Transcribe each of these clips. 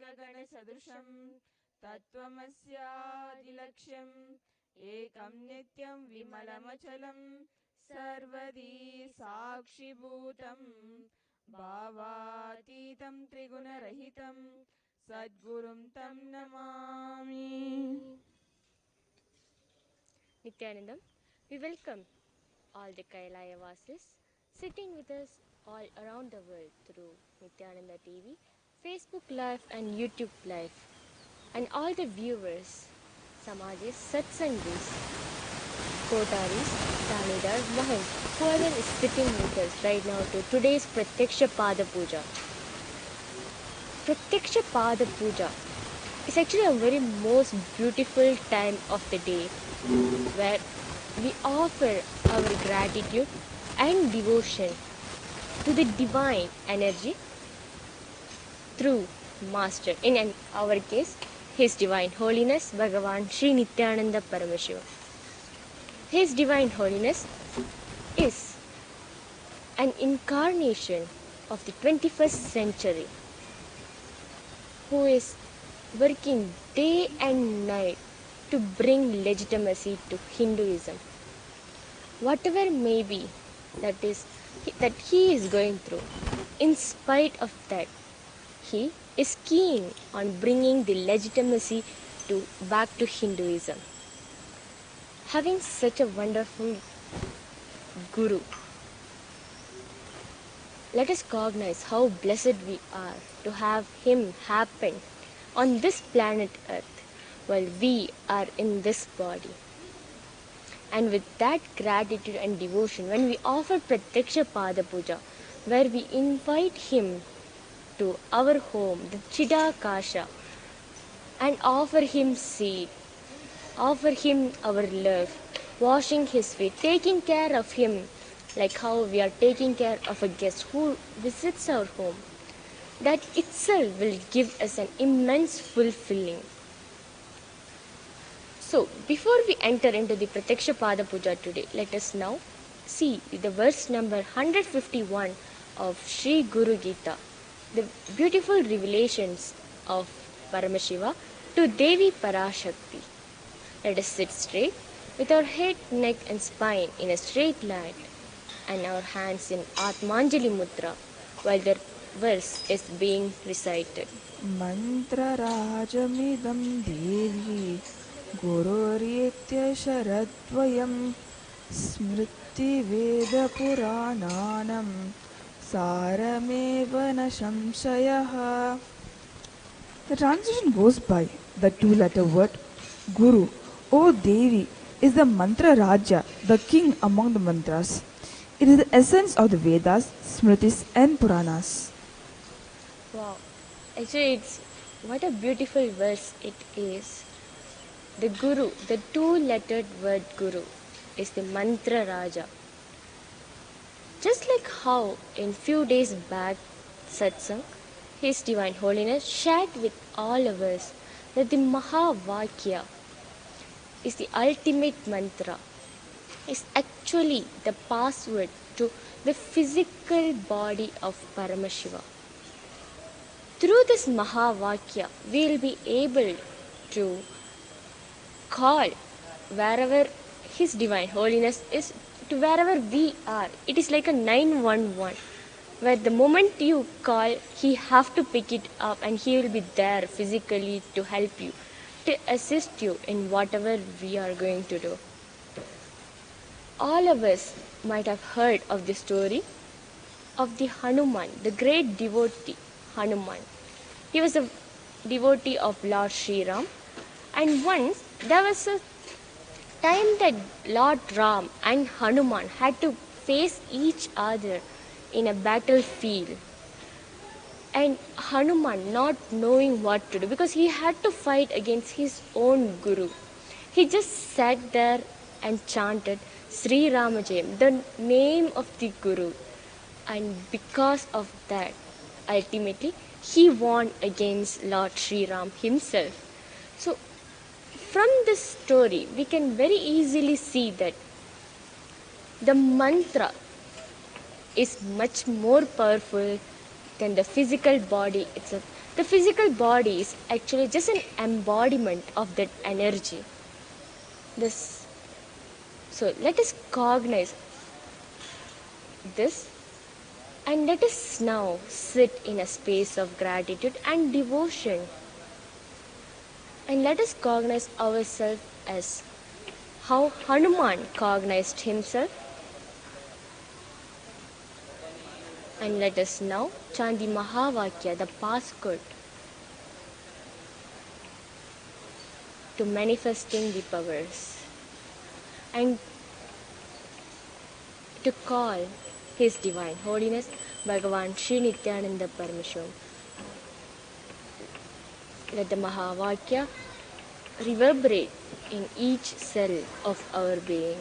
गगनसदृशं तत्त्वमस्यादिलक्ष्यम् एकं नित्यं विमलमचलं सर्वदी साक्षिभूतं भावातीतं त्रिगुणरहितं सद्गुरुं तं Namami. Nityanandam, we welcome all the Kailaya Vasis sitting with us all around the world through Nityananda TV, Facebook Live and YouTube Live, and all the viewers, Samajis, Satsangis, Kotaris, Tanidar, Mahant, whoever is sitting with us right now to today's Pratyaksha Pada Puja. Pratyaksha Pada Puja is actually a very most beautiful time of the day where we offer our gratitude and devotion to the divine energy through Master, in our case, His Divine Holiness Bhagavan Sri Nityananda Paramashiva. His Divine Holiness is an incarnation of the 21st century who is working day and night to bring legitimacy to Hinduism. Whatever may be that he is going through, in spite of that, he is keen on bringing the legitimacy back to Hinduism. Having such a wonderful Guru, let us cognize how blessed we are to have him happen on this planet Earth while we are in this body. And with that gratitude and devotion, when we offer Pratyaksha Pada Puja, where we invite him to our home, the Chidakasha, and offer him seed, offer him our love, washing his feet, taking care of him like how we are taking care of a guest who visits our home, that itself will give us an immense fulfilling. So, before we enter into the Pratyaksha Pada Puja today, let us now see the verse number 151 of Sri Guru Gita, the beautiful revelations of Paramashiva to Devi Parashakti. Let us sit straight with our head, neck and spine in a straight line and our hands in Atmanjali Mudra while the verse is being recited. Mantrarajamidam devi गुरुरीत्यशरद्वयं स्मृतिवेदपुराणानां सारमेव न संशयः. The translation goes by the two-letter word Guru. O Devi is the mantra Raja, the king among the mantras. It is the essence of the Vedas, Smritis and Puranas. Wow, actually it's what a beautiful verse it is. The Guru, the two-lettered word Guru, is the mantra Raja. Just like how in few days back Satsang, His Divine Holiness shared with all of us that the Mahavakya is the ultimate mantra, is actually the password to the physical body of Paramashiva. Through this Mahavakya, we will be able to call wherever His Divine Holiness is, to wherever we are. It is like a 911, where the moment you call, He have to pick it up and He will be there physically to help you, to assist you in whatever we are going to do. All of us might have heard of the story of the Hanuman, the great devotee Hanuman. He was a devotee of Lord Sri Ram, and once there was a time that Lord Ram and Hanuman had to face each other in a battlefield. And Hanuman, not knowing what to do, because he had to fight against his own Guru, he just sat there and chanted Sri Ramajayam, the name of the Guru. And because of that, ultimately, he won against Lord Sri Ram himself. So, from this story, we can very easily see that the mantra is much more powerful than the physical body itself. The physical body is actually just an embodiment of that energy. This, so let us cognize this, and let us now sit in a space of gratitude and devotion, and let us cognize ourselves as how Hanuman cognized himself. And let us now chant the Mahavakya, the passcode to manifesting the powers, and to call His Divine Holiness Bhagavan Sri Nityananda Parameshwaram. Let the Mahavakya reverberate in each cell of our being.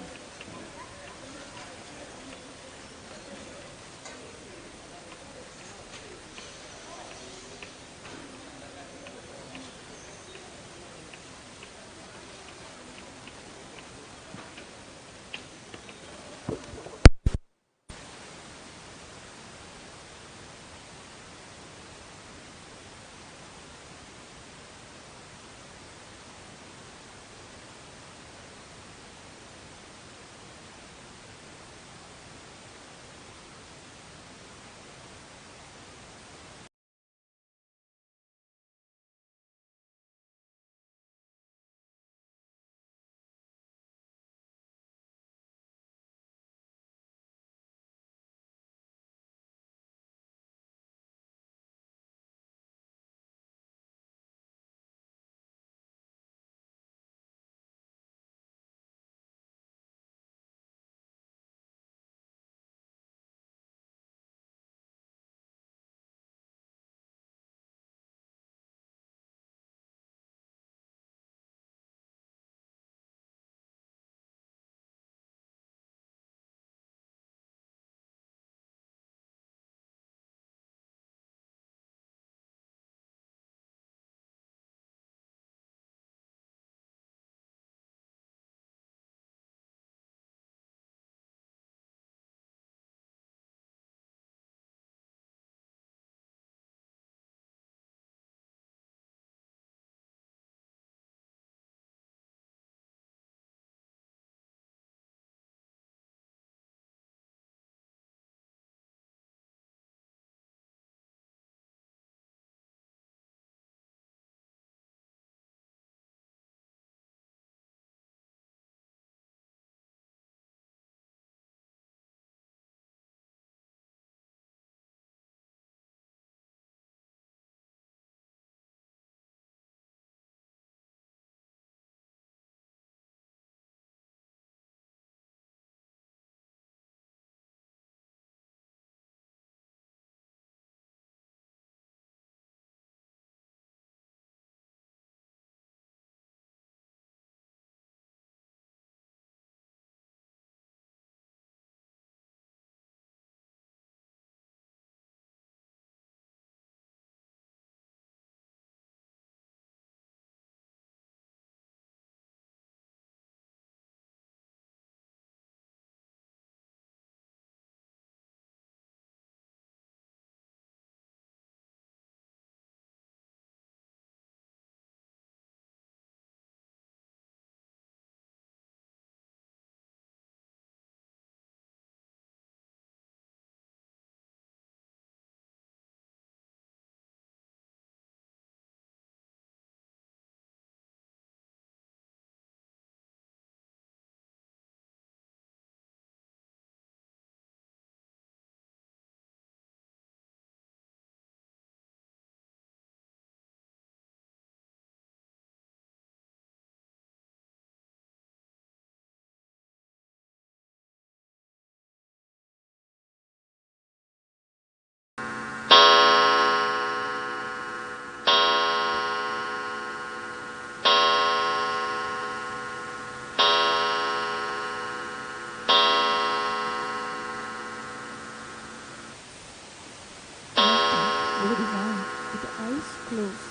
Very divine, with the eyes closed.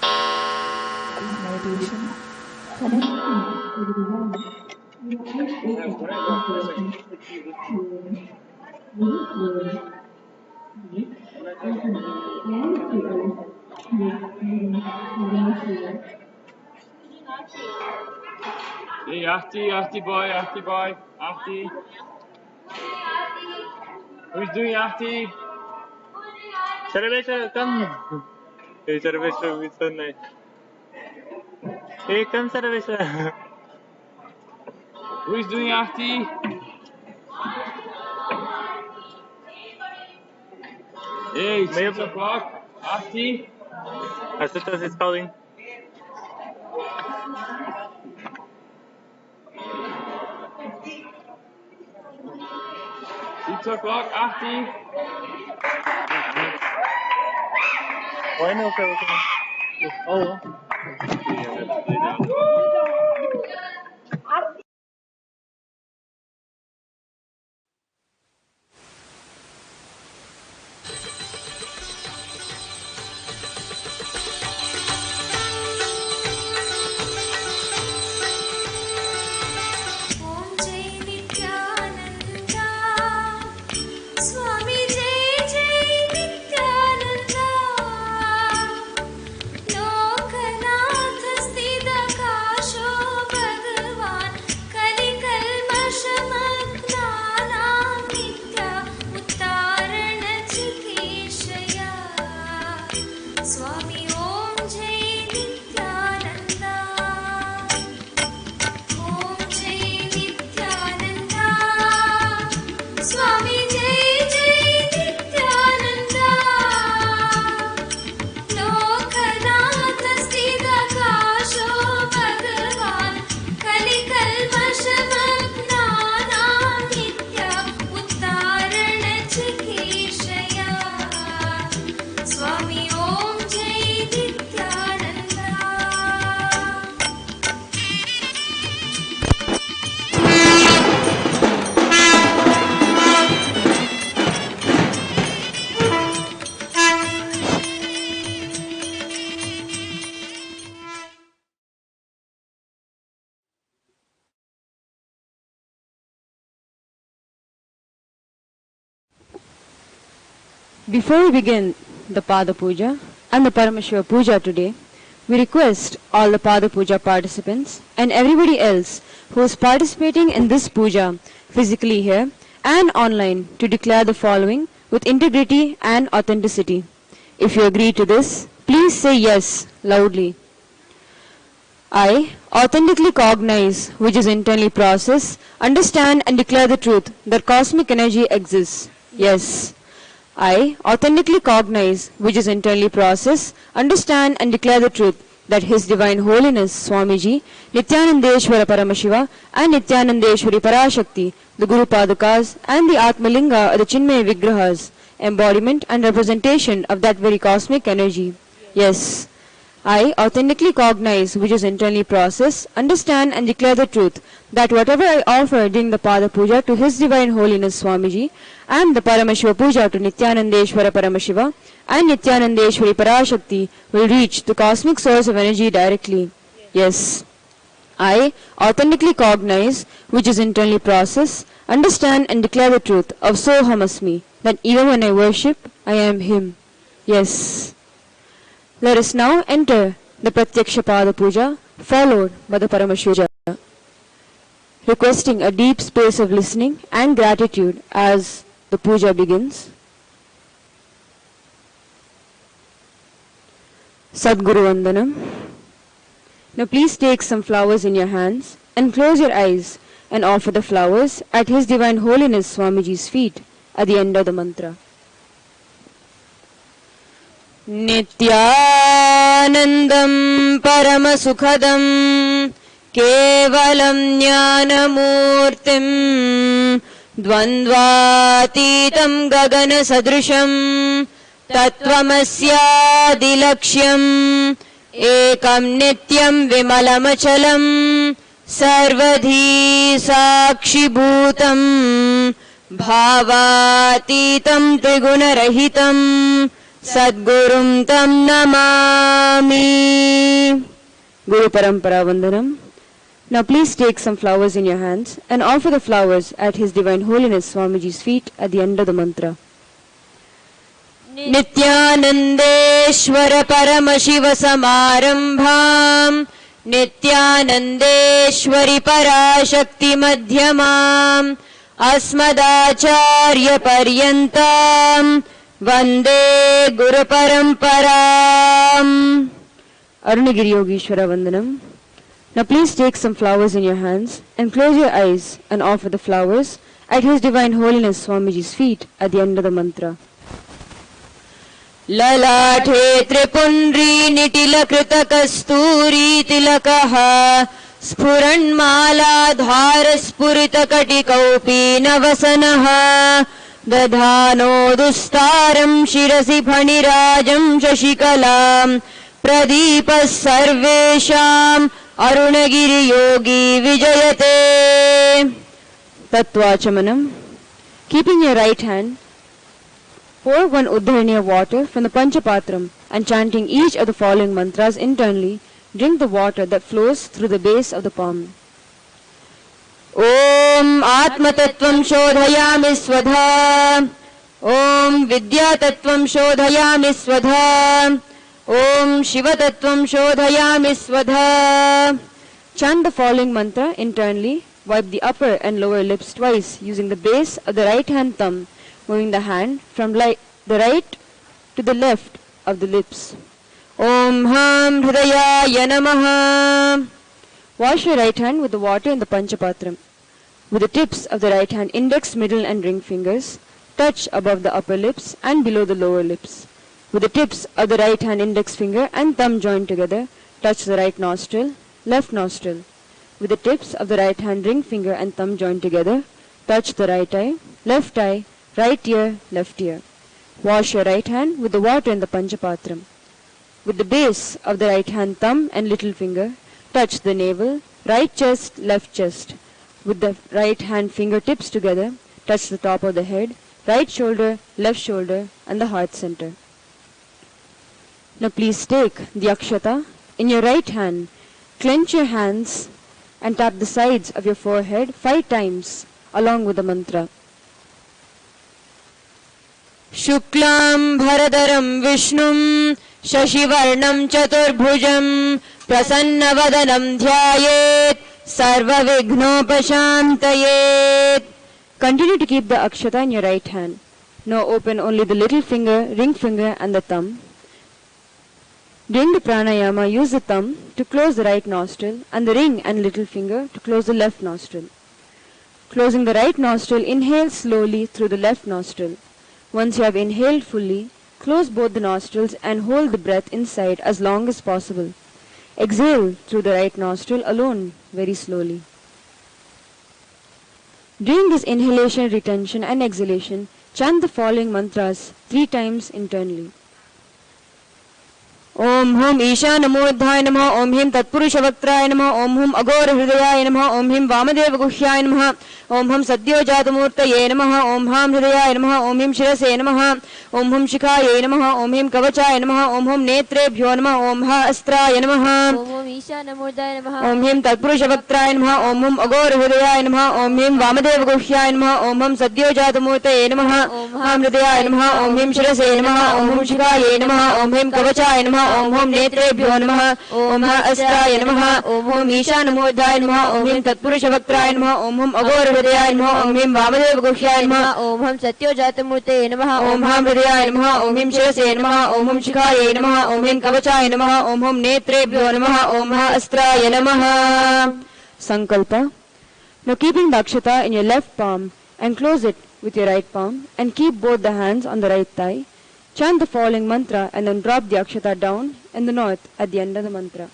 This meditation connecting with the divine. Your eyes open to very clear. Yes, open. All clear. Hey, Arti boy, Arti. Who's doing Arti? Sarveshwar, come. Hey, Sarveshwar, it's so nice. Hey, come, Sarveshwar. Who's doing Arti? Hey, it's 6 o'clock. Arti. Asutosh is calling. Six o'clock, Arti. Why no, Sarveshwar? Oh. Om Jai Nityananda, Swami Jai Jai Nityananda, Lokanath Sthita Kasho Bhagavan, Kali Kalmashamatnanam Nitya Uttarana Chikeshaya, Swami Om Jai Nityananda. Om Jai Nityananda, Swami Jai Jai Nityananda, Lokanath Sthita Kasho Bhagavan, Kali Kalmashamatnanam Nitya Uttarana Chikeshaya, Swami Om Jai Nityananda. Before we begin the Pada Puja and the Paramashivara Puja today, we request all the Pada Puja participants and everybody else who is participating in this puja physically here and online to declare the following with integrity and authenticity. If you agree to this, please say yes loudly. I authentically cognize, which is internally process, understand and declare the truth that cosmic energy exists. Yes. I authentically cognize, which is internally process, understand and declare the truth that His Divine Holiness Swamiji, Nityanandeshwara Paramashiva and Nityanandeshwari Parashakti, the Guru Padukas and the Atmalinga or the Chinmaya Vigrahas, embodiment and representation of that very cosmic energy. Yes. I authentically cognize, which is internally process, understand and declare the truth that whatever I offer during the Pada Puja to His Divine Holiness Swamiji and the Paramashiva Puja to Nityanandeshwara Paramashiva and Nityanandeshwari Parashakti will reach the cosmic source of energy directly. Yes. I authentically cognize, which is internally process, understand and declare the truth of Sohamasmi, that even when I worship, I am Him. Yes. Let us now enter the Pratyaksha Pada Puja, followed by the Paramashiva Puja, requesting a deep space of listening and gratitude as the puja begins. Sadguru Vandanam. Now please take some flowers in your hands and close your eyes and offer the flowers at His Divine Holiness Swamiji's feet at the end of the mantra. Nityanandam Paramasukhadam Kevalam Jnanamurtim Dvandvatitam Gagana Sadrisham Tattvamasyadilaksham Ekam Nityam Vimalamachalam Sarvadhi Sakshibhutam Bhavatitam Trigunarahitam Sadgurum Tam Namami. Guru Parampara Vandanam. Now please take some flowers in your hands and offer the flowers at His Divine Holiness Swamiji's feet at the end of the mantra. नित्यानन्देश्वर Paramshiva समारम्भाम् नित्यानन्देश्वरि पराशक्ति मध्यमाम् अस्मदाचार्य पर्यन्ताम् वन्दे गुरुपरम्पराम्. Arunagiri Yogeshwara Vandanam. Now please take some flowers in your hands and close your eyes and offer the flowers at His Divine Holiness Swamiji's feet at the end of the mantra. ललाटे त्रिपुण्ड्री निटिलकृत कस्तूरी तिलकः स्फुरन्मालाधार स्फुरित कटिकौपीनवसनः दधानो दुस्तारं शिरसि फणिराजं शशिकलां प्रदीपः सर्वेषाम् अरुणगिरि योगी विजयते. Tattvachamanam. Keeping your right hand, pour 1 uddharani of water from the Panchapatram and chanting each of the following mantras internally, drink the water that flows through the base of the palm. Om Atma Tattvam Shodhayami Swadha. Om Vidya Tattvam Shodhayami Swadha. Om Shiva Tattvam Shodhayami Swadha. Chant the following mantra internally. Wipe the upper and lower lips twice using the base of the right hand thumb, moving the hand from the right to the left of the lips. Om Ham Hridayaya Namaha. Wash your right hand with the water in the Panchapatram. With the tips of the right hand index, middle and ring fingers, touch above the upper lips and below the lower lips. With the tips of the right hand index finger and thumb joined together, touch the right nostril, left nostril. With the tips of the right hand ring finger and thumb joined together, touch the right eye, right ear, left ear. Wash your right hand with the water in the Panchapatram. With the base of the right hand thumb and little finger, touch the navel, right chest, left chest. With the right hand fingertips together, touch the top of the head, right shoulder, left shoulder, and the heart center. Now please take the akshata in your right hand, clench your hands, and tap the sides of your forehead 5 times along with the mantra. Shuklam Bharadaram Vishnum Shashivarnam Chaturbhujam Prasannavadanam Dhyayet Sarva Vignopashantayet. Continue to keep the akshata in your right hand. Now open only the little finger, ring finger and the thumb. During the pranayama, use the thumb to close the right nostril and the ring and little finger to close the left nostril. Closing the right nostril, inhale slowly through the left nostril. Once you have inhaled fully, close both the nostrils and hold the breath inside as long as possible. Exhale through the right nostril alone very slowly. During this inhalation, retention and exhalation, chant the following mantras 3 times internally. Om Hum Ishanamurdhaय नमः. Om Him Tatpurushavakraय नमः. Om Hum Aghorahridayay नमः. Om Him Vamadeva-guhyaय नमः. Om Hum Sadyojatmurtaye नमः. Om Ham Hridayay नमः. Om Him Shirase नमः. Om Hum Shikhaye नमः. Om Him Kavachaय नमः. Om Hum Netrebhyo नमः. Om Ha Astraय नमः. Om Hum Ishanamurdhaय नमः. Om Him Tatpurushavakraय नमः. Om Hum Aghorahridayay नमः. Om Him Vamadeva-guhyaय नमः. Om Hum Sadyojatmurtaye नमः. Om Ham Hridayay नमः. Om Him Shirase नमः. Om Hum Shikhaye नमः. Om Him Kavachaय नमः. Om Hum Netrebhyo नमः. Om Ha Astraय नमः. Om Hum Ishanamurdhaय नमः. Om Him Tatpurushavakraय नमः. Om Hum Aghorahridayay नमः. Om Him Vamadeva-guhyaय नमः. Om Hum Satyojatmurtaye नमः. Om Ham Hridayay नमः. Om Him Shirase नमः. Om Hum Shikhaye नमः. Om Him Kavachaय नमः. Om Hum Netrebhyo नमः. Om Ha Astraय नमः. Sankalpa. Now keeping the akshata in your left palm and close it with your right palm and keep both the hands on the right thigh. Chant the following mantra and then drop the akshata down in the north at the end of the mantra.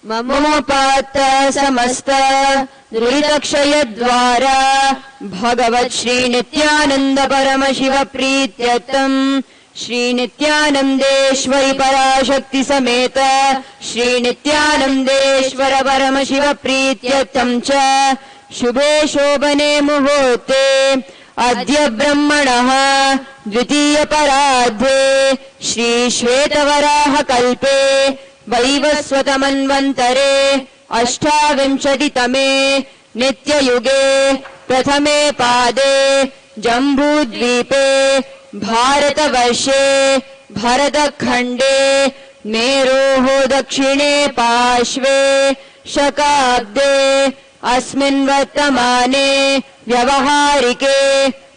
Mamopata samasta duritakshayadvara Bhagavat Shri Nityananda Paramashiva Prityatam Shri Nityanandeshwari Parashakti Sameta Shri Nityanandeshwara Paramashiva Prityatam Cha Shubhe Shobhane Muhurte Adya Brahmanah Dvitiya Paradhe Shri Shvetavaraha Kalpe Vaivaswatamanvantare Ashtavimshatitame Nitya Yuge Prathame Pade जम्बूद्वीपे भारतवर्षे भरतखण्डे मेरोः दक्षिणे पार्श्वे शकाब्दे अस्मिन् वर्तमाने व्यवहारिके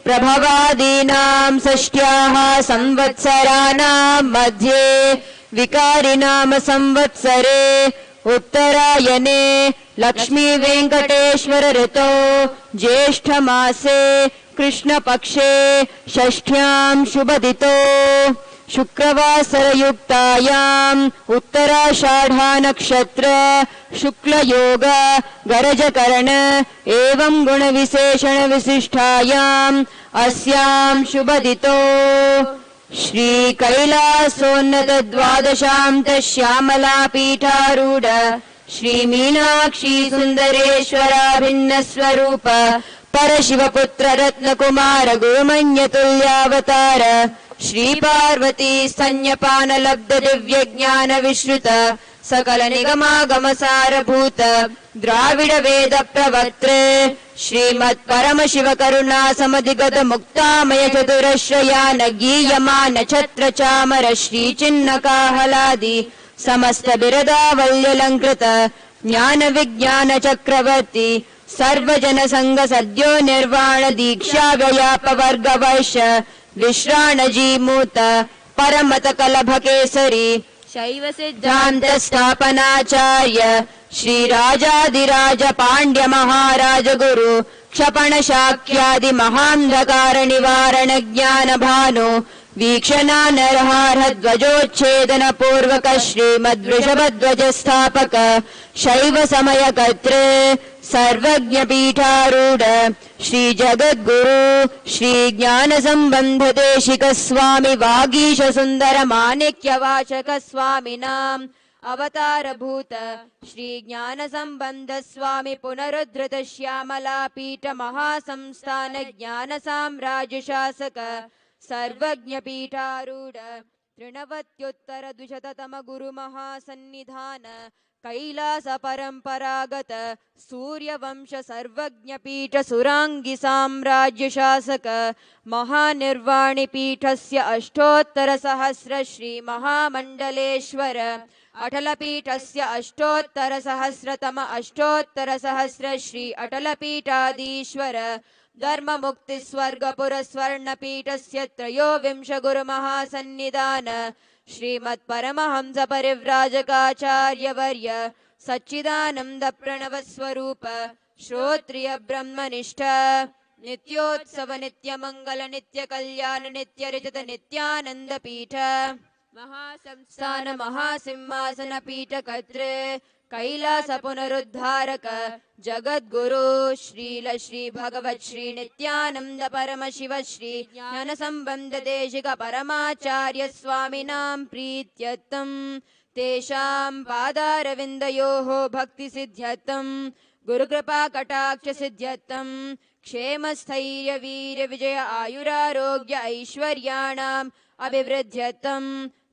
प्रभवादीनां षष्ट्याः संवत्सराणां मध्ये विकारिनाम संवत्सरे उत्तरायणे लक्ष्मी वेंकटेश्वर ऋतो ज्येष्ठमासे कृष्णपक्षे षष्ठ्यां शुभदितो शुक्रवासरयुक्तायाम् उत्तराषाढा नक्षत्र शुक्लयोग गरजकरण एवं गुणविशेषण विशिष्टायाम् अस्यां शुभदितो श्री कैलासोन्नत द्वादशान्त श्यामला पीठारूढ़ श्री मीनाक्षी सुंदरेश्वराभिन्न स्वरूप परशिवपुत्र रत्नकुमार गुरुमन्यतुल्यावतार श्री पार्वती स्तन्यपान लब्ध दिव्य ज्ञान विश्रुत सकल निगमागम सारभूत द्राविड वेद प्रवक्त्रे श्रीमत् परम शिव करुणा समधिगत मुक्तामय चतुरश्रयान गीयमान छत्र चामर श्री चिन्ह काहलादि समस्त बिरदावल्यलंकृत ज्ञान विज्ञान चक्रवर्ती सर्वजन संग सद्यो निर्वाण दीक्षा व्याप वर्ग वर्ष विश्राण जीमूत परमत कलभ केसरी शैव सिद्धांत स्थापनाचार्य श्री राजाधिराज पांड्य महाराज गुरु क्षपण शाक्यादि महांधकार निवारण ज्ञान भानु वीक्षणा नरहार ध्वजोच्छेदन पूर्वक श्रीमद्वृषभ ध्वज स्थापक शैव समय कर्तृ सर्वज्ञ पीठारूढ़ श्री जगद्गुरु श्री ज्ञान संबंध देशिक स्वामी वागीश सुंदर माणिक्य वाचक स्वामिनाम अवतार भूत श्री ज्ञान संबंध स्वामी पुनरुद्धृत श्यामला पीठ महासंस्थान ज्ञान साम्राज्य शासक सर्वज्ञ पीठारूढ़ तृणवत्युत्तर द्विशततम गुरु महासन्निधान कैलास परंपरागत सूर्यवंश सर्वज्ञ पीठ सुरांगी साम्राज्य शासक महानिर्वाणि पीठस्य अष्टोत्तर सहस्र श्री महामंडलेश्वर अटल पीठस्य अष्टोत्तर सहस्रतम अष्टोत्तर सहस्र श्री अटल पीठाधीश्वर धर्म मुक्ति स्वर्गपुर स्वर्ण पीठस्य त्रयोविंश गुरु महासन्निधान श्रीमत् परमहंस परिव्राजकाचार्य वर्य सच्चिदानंद प्रणव स्वरूप श्रोत्रिय ब्रह्मनिष्ठ नित्योत्सव नित्य मंगल नित्य कल्याण नित्य रचित नित्यानंद पीठ महासंस्थान महासिंहासन पीठ कर्तृ कैलास पुनरुद्धारक जगद्गुरु श्रील श्री भगवत श्री नित्यानंद परम शिव श्री ज्ञान संबंध देशिक परमाचार्य स्वामिनां प्रीत्यर्थं तेषां पादारविन्दयोः भक्ति सिद्ध्यर्थं गुरुकृपा कटाक्ष सिद्ध्यर्थं क्षेम स्थैर्य वीर विजय आयुरारोग्य ऐश्वर्याणाम् अभिवृद्ध्यर्थं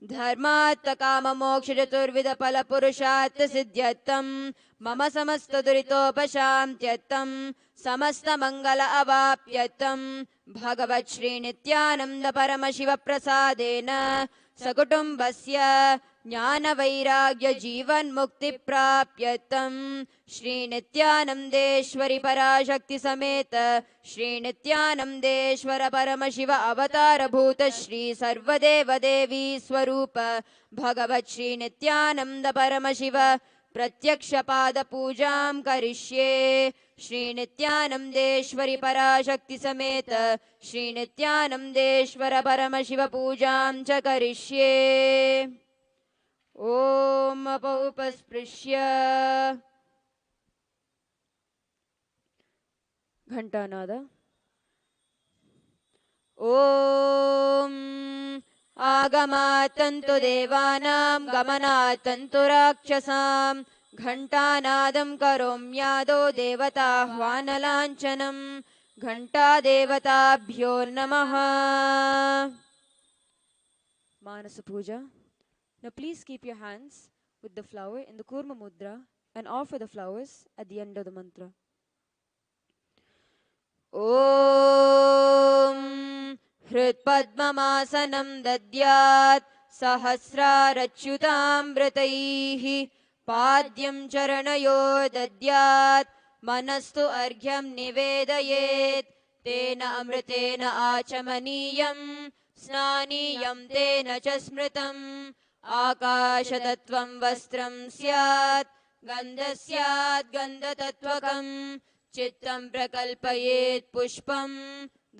धर्मार्थ काम मोक्ष चतुर्विध फल पुरुषार्थ सिद्ध्यर्थं मम समस्त दुरितोपशान्त्यर्थं समस्त मंगल अवाप्यर्थं भगवत् श्री नित्यानंद परम शिव प्रसादेन सकुटुम्बस्य ज्ञान वैराग्य जीवन मुक्ति प्राप्यर्थं श्री नित्यानंदेश्वरी पराशक्ति समेत श्री नित्यानंदेश्वर परम शिव अवतार भूत श्री सर्वदेव देवी स्वरूप भगवत् श्री नित्यानंद परम शिव प्रत्यक्ष पाद पूजां करिष्ये श्री नित्यानंदेश्वरी पराशक्ति समेत श्री नित्यानंदेश्वर परम शिव पूजां च करिष्ये ओम अपौपस्पृश्य घंटानाद ओम आगमातन्तु देवानां गमनातन्तु राक्षसां घंटानादं करोम्यादो देवताह्वानलाञ्छनं घंटा देवताभ्यो नमः मानस पूजा. Now please keep your hands with the flower in the Kurma Mudra and offer the flowers at the end of the mantra. Om हृत्पद्ममासनं दद्यात् सहस्रारच्युतामृतैः पाद्यं चरणयो दद्यात् मनस्तु अर्घ्यं निवेदयेत् तेन अमृतेन आचमनीयं स्नानीयं तेन च स्मृतम् आकाशतत्त्वं वस्त्रं स्यात् गन्धस्यात् गन्धतत्त्वकं चित्तं प्रकल्पयेत् पुष्पं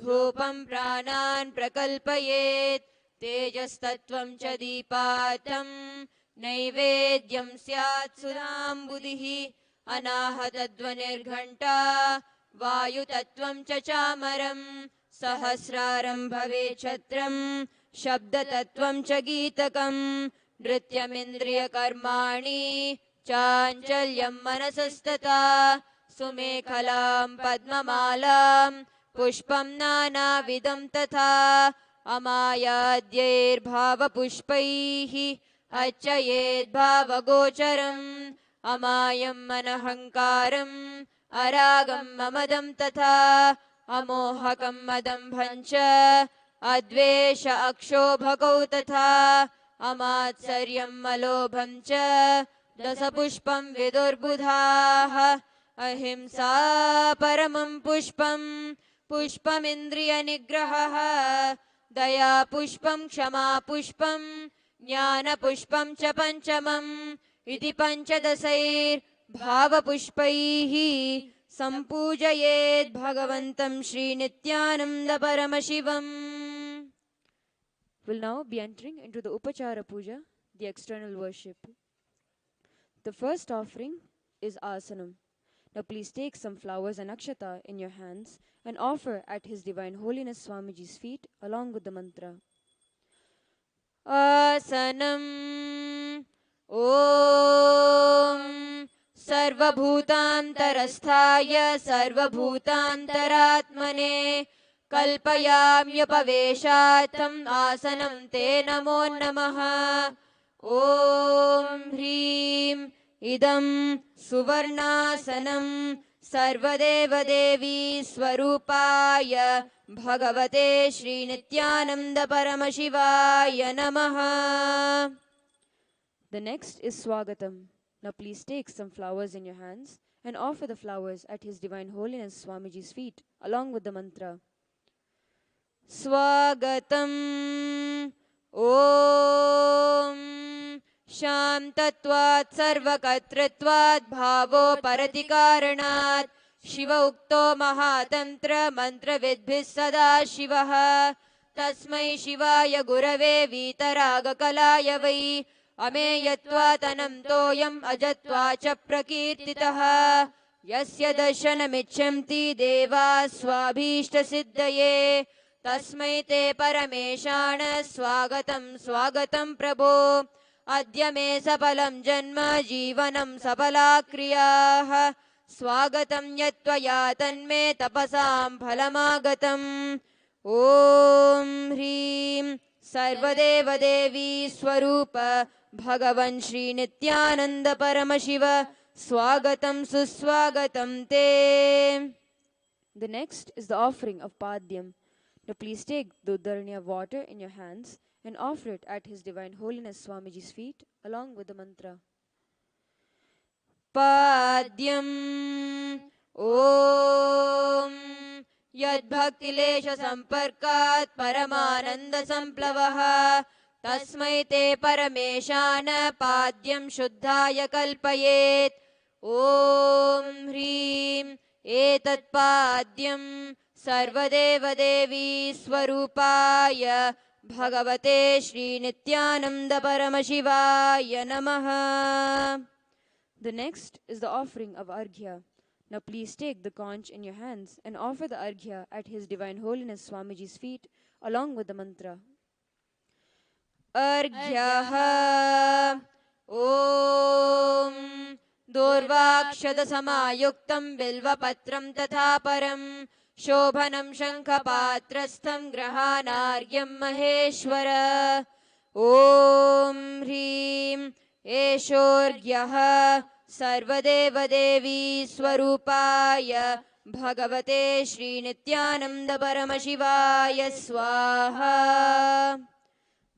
धूपं प्राणान् प्रकल्पयेत् तेजस्तत्त्वं च दीपातं नैवेद्यं स्यात् सुराम्बुधिः अनाहतध्वनिर्घण्टा वायुतत्त्वं च चामरं सहस्रारं भवेत् छत्रं शब्दतत्त्वं च गीतकं नृत्यमिन्द्रियकर्माणि चाञ्चल्यं मनसस्तथा सुमेखलां पद्ममालां पुष्पं नानाविधं तथा अमायाद्यैर्भावपुष्पैः अर्चयेद्भावगोचरम् अमायं मनहङ्कारम् अरागं ममदं तथा अमोहकं मदम्भं च अद्वेष अक्षोभकौ तथा अमात्सर्यं मलोभं च दशपुष्पं विदुर्बुधाः अहिंसा परमं पुष्पं पुष्पमिन्द्रियनिग्रहः दया पुष्पं क्षमा पुष्पं ज्ञानपुष्पं च पञ्चमम् इति पञ्चदशैर्भावपुष्पैः सम्पूजयेत् भगवन्तं श्रीनित्यानन्दपरमशिवम्. Will now be entering into the Upachara Puja, the external worship. The first offering is Asanam. Now please take some flowers and akshata in your hands and offer at His Divine Holiness Swamiji's feet along with the mantra. आसनम् ॐ सर्वभूतान्तरस्थाय सर्वभूतान्तरात्मने कल्पयाम्युपवेशार्थम् आसनं ते नमो नमः. ॐ ह्रीं इदं सुवर्णासनं सर्वदेवदेवी स्वरूपाय भगवते श्रीनित्यानन्दपरमशिवाय नमः. The next is Swagatam. Now please take some flowers in your hands and offer the flowers at His Divine Holiness Swamiji's feet along with the mantra. स्वागतम् ॐ शान्तत्वात् सर्वकर्तृत्वात् भावो परतिकारणात् शिव उक्तो महातन्त्र मन्त्रविद्भिः सदा शिवः तस्मै शिवाय गुरवे वीतरागकलाय वै अमेयत्वातनं अजत्वा च प्रकीर्तितः यस्य दर्शनमिच्छन्ति देवाः स्वाभीष्टसिद्धये तस्मै ते परमेशान स्वागतं स्वागतं प्रभो. अद्य मे सफलं जन्म जीवनं सफला क्रियाः स्वागतं यत्त्वया तन्मे तपसां फलमागतम्. ॐ ह्रीं सर्वदेवदेवी स्वरूप भगवन् श्रीनित्यानन्द परमशिव स्वागतं सुस्वागतं ते. The next is the offering of Padyam. Now please take the Uddaranya water in your hands and offer it at His Divine Holiness Swamiji's feet along with the mantra. पाद्यम् ॐ यद्भक्तिलेश सम्पर्कात् परमानन्द सम्प्लवः तस्मै ते परमेशान पाद्यं शुद्धाय कल्पयेत्. ॐ ह्रीं एतत् पाद्यं सर्वदेवदेवी स्वरूपाय भगवते श्रीनित्यानन्द परमशिवाय नमः. The next is the offering of Arghya. Now please take the conch in your hands and offer the Arghya at His Divine Holiness Swamiji's feet along with the mantra. अर्घ्यः ॐ दूर्वाक्षतसमायुक्तं बिल्वपत्रं तथा परं शोभनं शङ्खपात्रस्थं ग्रहाणार्घ्यं महेश्वर. ॐ ह्रीं एषोऽर्घ्यः सर्वदेवदेवी स्वरूपाय भगवते श्रीनित्यानन्दपरमशिवाय स्वाहा.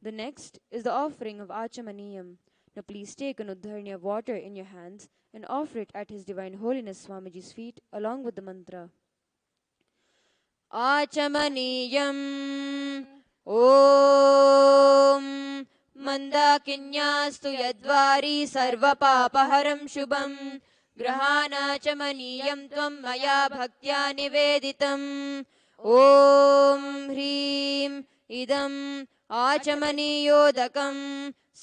The next is the offering of Achamaniyam. Now please take an Uddharni of water in your hands and offer it at His Divine Holiness Swamiji's feet along with the mantra. आचमनीयम् ॐ मन्दाकिन्यास्तु यद्वारी सर्वपापहरं शुभं ग्रहाणाचमनीयं त्वं मया भक्त्या निवेदितम् ॐ ह्रीं इदम् आचमनीयोदकं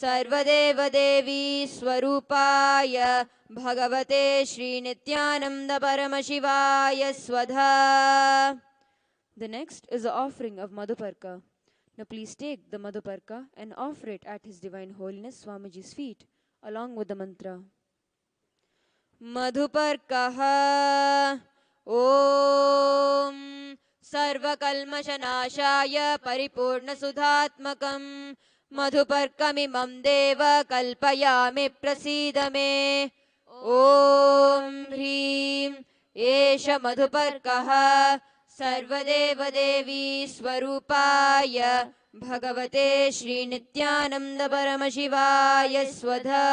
सर्वदेवदेवी स्वरूपाय भगवते श्रीनित्यानन्दपरमशिवाय स्वधा. The next is the offering of Madhuparka. Now please take the Madhuparka and offer it at His Divine Holiness Swamiji's feet along with the mantra. मधुपर्कः ॐ सर्वकल्मषनाशाय परिपूर्णसुधात्मकं मधुपर्कमिमं देव कल्पयामि प्रसीद मे ॐ ह्रीं एष मधुपर्कः सर्वदेवदेवी स्वरूपाय भगवते श्रीनित्यानन्दपरमशिवाय स्वधा.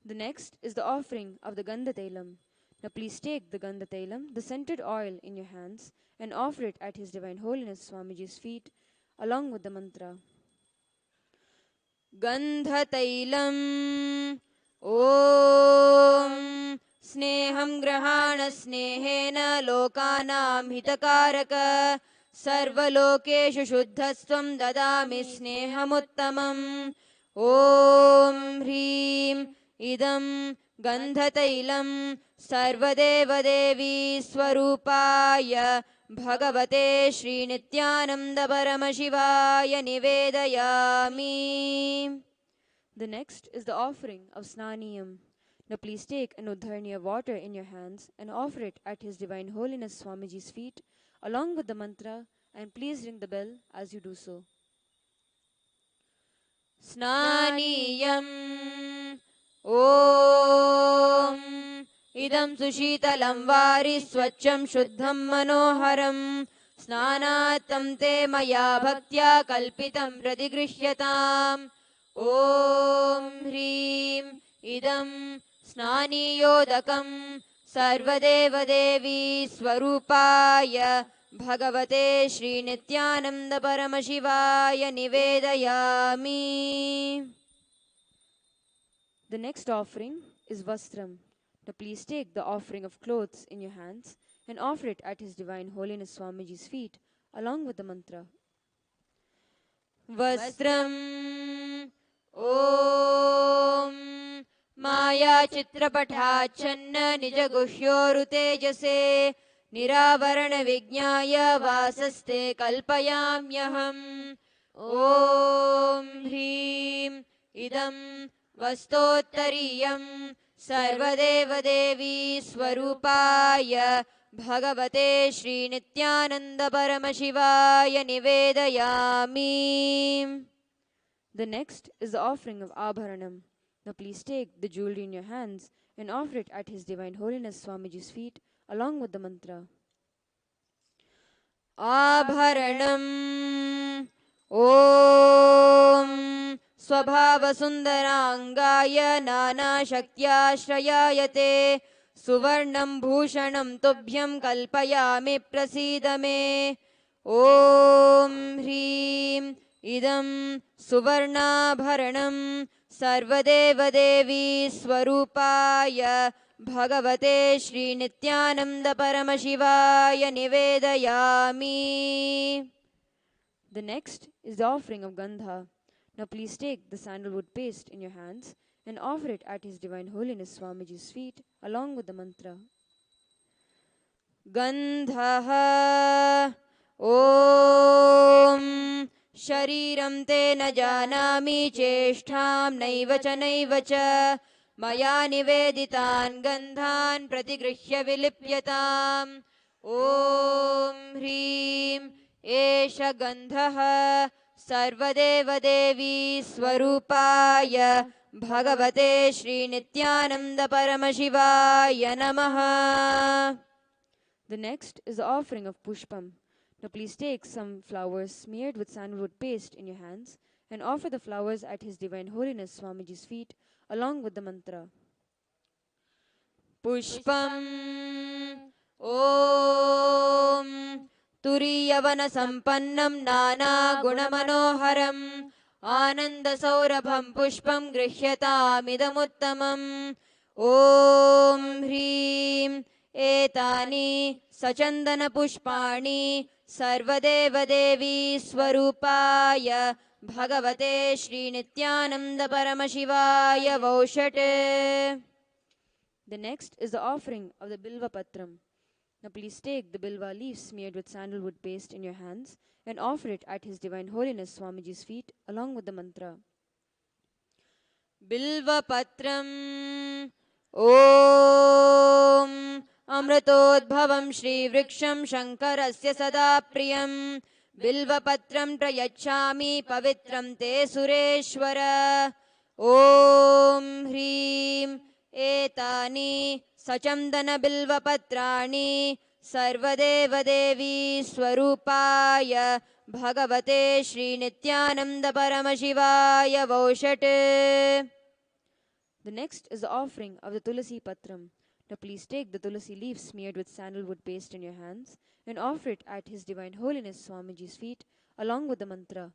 The next is the offering of the Gandha Tailam. Now please take the Gandha Tailam, the scented oil, in your hands and offer it at His Divine Holiness Swamiji's feet along with the mantra. गन्धतैलम् ॐ स्नेहं ग्रहाण स्नेहेन लोकानां हितकारक सर्वलोकेषु शुद्धस्त्वं ददामि स्नेहमुत्तमम् ॐ ह्रीं इदं गन्धतैलं सर्वदेवदेवी स्वरूपाय भगवते श्रीनित्यानन्दपरमशिवाय निवेदयामि. The next is the offering of Snaniyam. Now please take an Uddharni of water in your hands and offer it at His Divine Holiness Swamiji's feet along with the mantra, and please ring the bell as you do so. स्नानीयम् ॐ इदं सुशीतलं वारि स्वच्छं शुद्धं मनोहरं स्नानार्थं ते मया भक्त्या कल्पितं प्रतिगृह्यताम् ॐ ह्रीं इदं स्नानीयोदकं सर्वदेवदेवी स्वरूपाय भगवते श्रीनित्यानन्दपरमशिवाय निवेदयामि. The next offering is Vastram. Now please take the offering of clothes in your hands and offer it at His Divine Holiness Swamiji's feet along with the mantra. वस्त्रम् ॐ मायाचित्रपटाच्छन्न निजगुह्योरुतेजसे निरावरणविज्ञाय वासस्ते कल्पयाम्यहम् ॐ ह्रीं इदं वस्तोत्तरीयं सर्वदेवदेवी स्वरूपाय भगवते श्रीनित्यानन्दपरमशिवाय निवेदयामि. The next is the offering of Abharanam. Now please take the jewelry in your hands and offer it at His Divine Holiness Swamiji's feet along with the mantra. आभरणम् ॐ स्वभावसुन्दराङ्गाय नानाशक्त्याश्रयायते सुवर्णं भूषणं तुभ्यं कल्पयामि प्रसीद मे ॐ ह्रीं इदं सुवर्णाभरणं सर्वदेवदेवी स्वरूपाय भगवते श्रीनित्यानन्दपरमशिवाय निवेदयामि. The next is the offering of Gandha. Now please take the sandalwood paste in your hands and offer it at His Divine Holiness Swamiji's feet along with the mantra. गन्धः ॐ शरीरं ते न जानामि चेष्टां नैव च मया निवेदितान् गन्धान् प्रतिगृह्य विलिप्यताम् ॐ ह्रीं एष गन्धः सर्वदेवदेवी स्वरूपाय भगवते श्रीनित्यानन्दपरमशिवाय नमः. The next is the offering of Pushpam. Now please take some flowers smeared with sandalwood paste in your hands and offer the flowers at His Divine Holiness Swamiji's feet along with the mantra. पुष्पम् ॐ तुरीयवनसम्पन्नं नानागुणमनोहरम् आनन्दसौरभं पुष्पं गृह्यतामिदमुत्तमम् ॐ ह्रीं एतानि सचन्दनपुष्पाणि सर्वदेवदेवी स्वरूपाय भगवते श्रीनित्यानन्दपरमशिवाय वौषटे. The next is the offering of the Bilva Patram. Now please take the Bilva leaves smeared with sandalwood paste in your hands and offer it at His Divine Holiness Swamiji's feet along with the mantra. बिल्वपत्रम् ॐ अमृतोद्भवं श्रीवृक्षं शङ्करस्य सदा प्रियं बिल्वपत्रं प्रयच्छामि पवित्रं ते सुरेश्वर ॐ ह्रीं एतानि सचन्दनबिल्वपत्राणि सर्वदेवदेवी स्वरूपाय भगवते श्रीनित्यानन्दपरमशिवाय वौषटे. The next is the offering of the Tulasi Patram. Now please take the Tulasi leaves smeared with sandalwood paste in your hands and offer it at His Divine Holiness Swamiji's feet along with the mantra.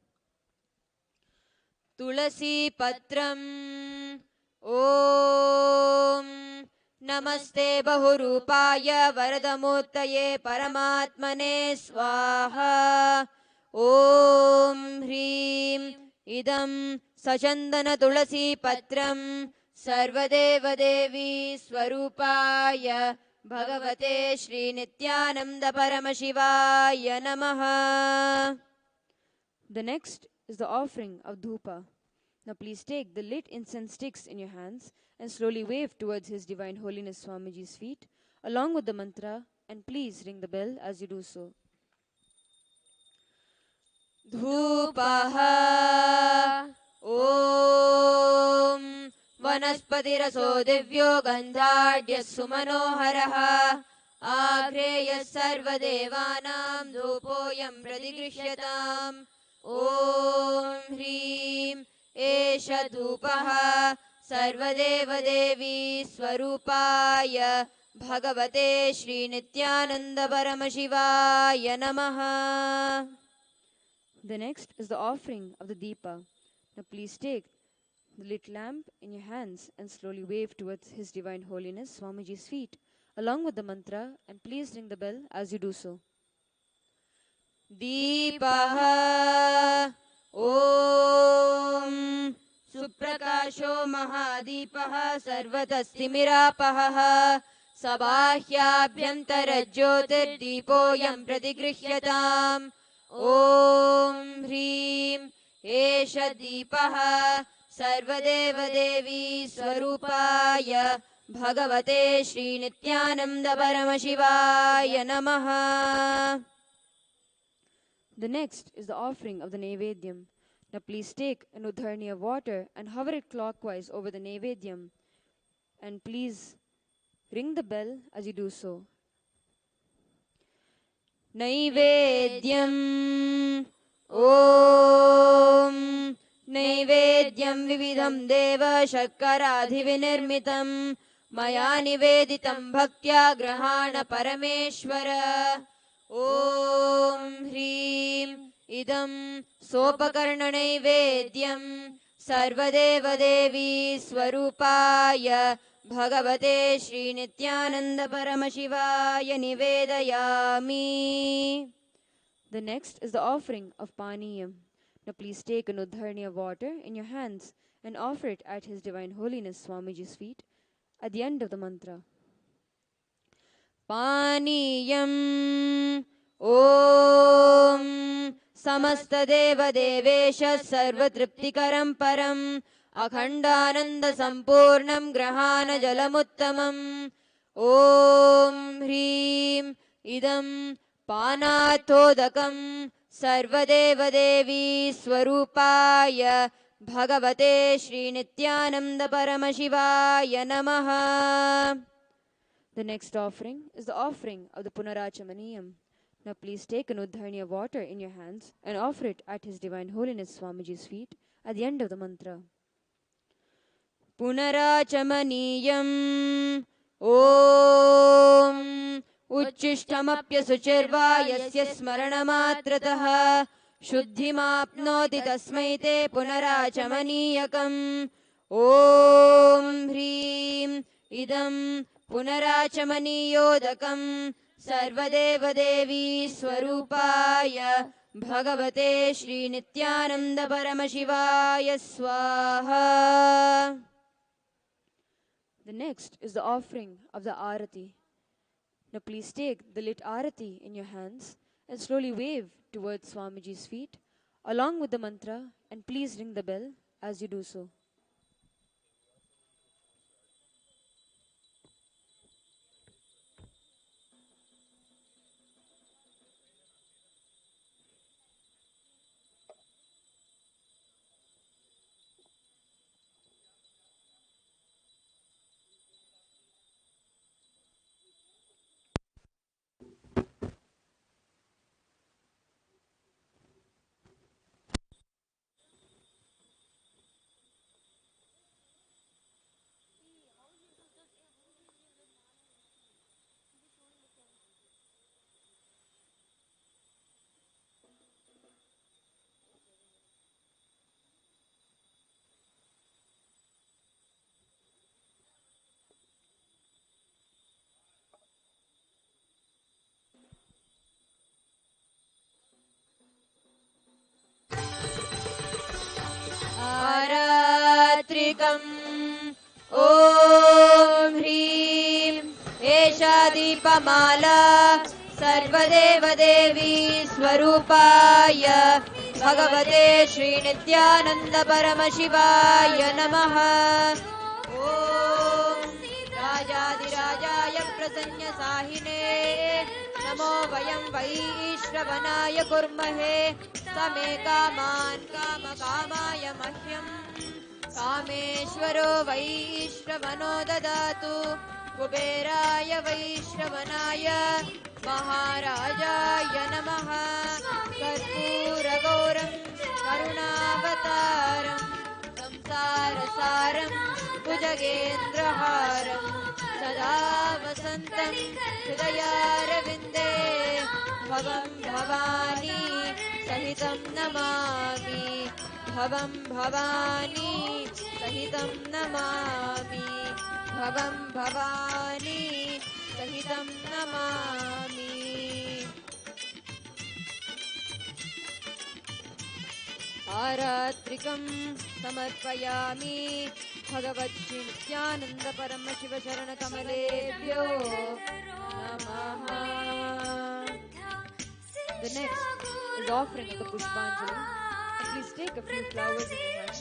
तुलसी पत्रम् ॐ नमस्ते बहुरूपाय वरदमूर्तये परमात्मने स्वाहा ॐ ह्रीं इदं सचन्दन तुलसी पत्रं सर्वदेवदेवी स्वरूपाय भगवते श्रीनित्यानन्दपरमशिवाय नमः. The next is the offering of Dhupa. Now please take the lit incense sticks in your hands and slowly wave towards His Divine Holiness Swamiji's feet along with the mantra, and please ring the bell as you do so. धूपः ॐ वनस्पतिरसो दिव्यो गन्धाढ्यः सुमनोहरः आघ्रेयः सर्वदेवानां धूपोऽयं प्रतिगृह्यताम् ॐ ह्रीं एष धूपः सर्वदेवदेवी स्वरूपाय भगवते श्रीनित्यानन्दपरमशिवाय नमः. The next is the offering of the Deepa. Now please take the lit lamp in your hands and slowly wave towards His Divine Holiness Swamiji's feet along with the mantra, and please ring the bell as you do so. दीपः ॐ सुप्रकाशो महादीपः सर्वतस्तिमिरापहः सबाह्याभ्यन्तरज्योतिर्दीपोऽयं प्रतिगृह्यताम् ॐ ह्रीं एष दीपः सर्वदेवदेवी स्वरूपाय भगवते श्रीनित्यानन्दपरमशिवाय नमः. The next is the offering of the Naivedyam. Now please take an udharni of water and hover it clockwise over the Naivedyam, and please ring the bell as you do so. Naivedyam ॐ नैवेद्यं विविधं देव शर्कराधिविनिर्मितं मया निवेदितं भक्त्या गृहाण परमेश्वर ॐ ह्रीं इदं सोपकर्णनैवेद्यं सर्वदेवदेवी स्वरूपाय भगवते श्रीनित्यानन्दपरमशिवाय निवेदयामि. The next is the offering of Paniyam. Now please take an udharni of water in your hands and offer it at His Divine Holiness Swamiji's feet at the end of the mantra. पानीयम् ॐ समस्तदेवदेवेश सर्वतृप्तिकरं परम् अखण्डानन्दसम्पूर्णं ग्रहाणजलमुत्तमम् ॐ ह्रीं इदं पानार्थोदकं सर्वदेवदेवी स्वरूपाय भगवते श्रीनित्यानन्दपरमशिवाय नमः. The next offering is the offering of the Punarachamaniyam. Now please take an Uddharani of water in your hands and offer it at His Divine Holiness Swamiji's feet at the end of the mantra. पुनराचमनीयम् ॐ उच्छिष्टमप्यशुचिर्वा यस्य स्मरणमात्रतः शुद्धिमाप्नोति तस्मै ते पुनराचमनीयकम् ॐ ह्रीं इदं पुनराचमनीयोदकं सर्वदेवदेवी स्वरूपाय भगवते श्रीनित्यानन्द परमशिवाय स्वाहा. The next is the offering of the Arati. Now please take the lit Arati in your hands and slowly wave towards Swamiji's feet along with the mantra, and please ring the bell as you do so. आरात्रिकम् ॐ ह्रीं एषा दीपमाला सर्वदेवदेवी स्वरूपाय भगवते श्रीनित्यानन्द परमशिवाय नमः. ॐ राजाधिराजाय प्रसन्नसाहिने नमो वयं वैश्रवणाय कुर्महे समे कामान् कामकामाय मह्यम् कामेश्वरो वैश्रवणो ददातु कुबेराय वैश्रवणाय महाराजाय नमः. कर्पूरगौरं करुणावतारं संसारसारं भुजगेन्द्रहारं सदा वसन्तं हृदयारविन्दे भवं भवानी सहितं नमामि. भवं भवानी सहितं नमामि. भवं भवानी सहितं नमामि. आरात्रिकं समर्पयामि भगवद्श्री नित्यानन्द परमशिवचरणकमलेभ्यो नमः. The next is offering of the Pushpanjali. Please take a few flowers in your hand.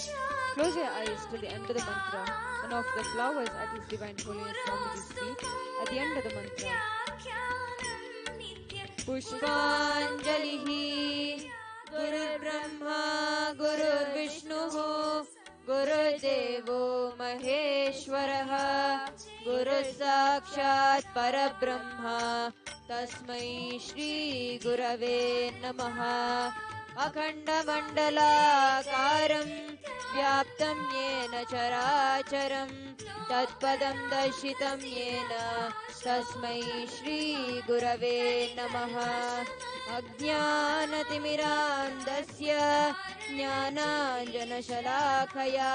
Close your eyes till the end of the mantra and offer the flowers at His Divine Holiness Swamiji's feet at the end of the mantra. पुष्पाञ्जलिः गुरुर्ब्रह्मा गुरुर्विष्णुः गुरुर्देवो महेश्वरः गुरुः साक्षात् परब्रह्म तस्मै श्री गुरवे नमः. अखण्डमण्डलाकारं व्याप्तं येन चराचरं तत्पदं दर्शितं येन तस्मै श्री गुरवे नमः. अज्ञानतिमिरान्धस्य ज्ञानाञ्जनशलाखया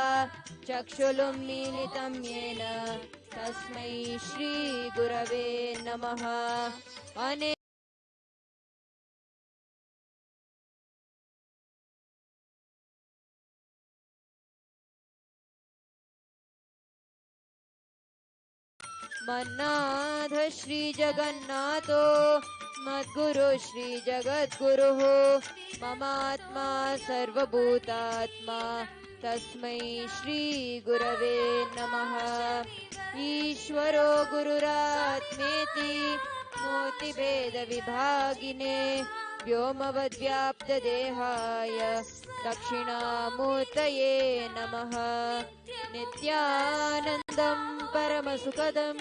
चक्षुरुन्मीलितं येन तस्मै श्री गुरवे नमः. मन्नाथ श्री जगन्नाथो मद्गुरु श्री जगद्गुरुः ममात्मा सर्वभूतात्मा तस्मै श्री गुरवे नमः. ईश्वरो गुरुरात्मेति मूर्तिभेदविभागिने व्योमवद्व्याप्तदेहाय दक्षिणामूर्तये नमः. नित्यानन्दं परमसुखदं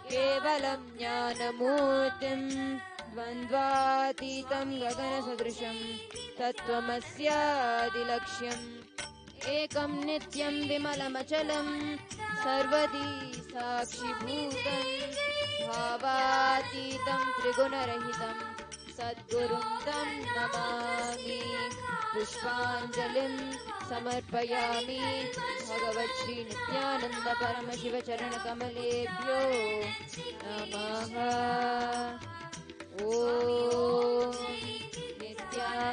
केवलं केवलं ज्ञानमूर्तिं द्वन्द्वातीतं गगनसदृशं तत्त्वमस्यादिलक्ष्यम् एकं नित्यं विमलमचलं सर्वदी साक्षिभूतं भावातीतं त्रिगुणरहितं सद्गुरुं तं नमामि पुष्पाञ्जलिं समर्पयामि भगवच्छ्री नित्यानन्द परमशिव चरणकमलेभ्यो नमः ॐ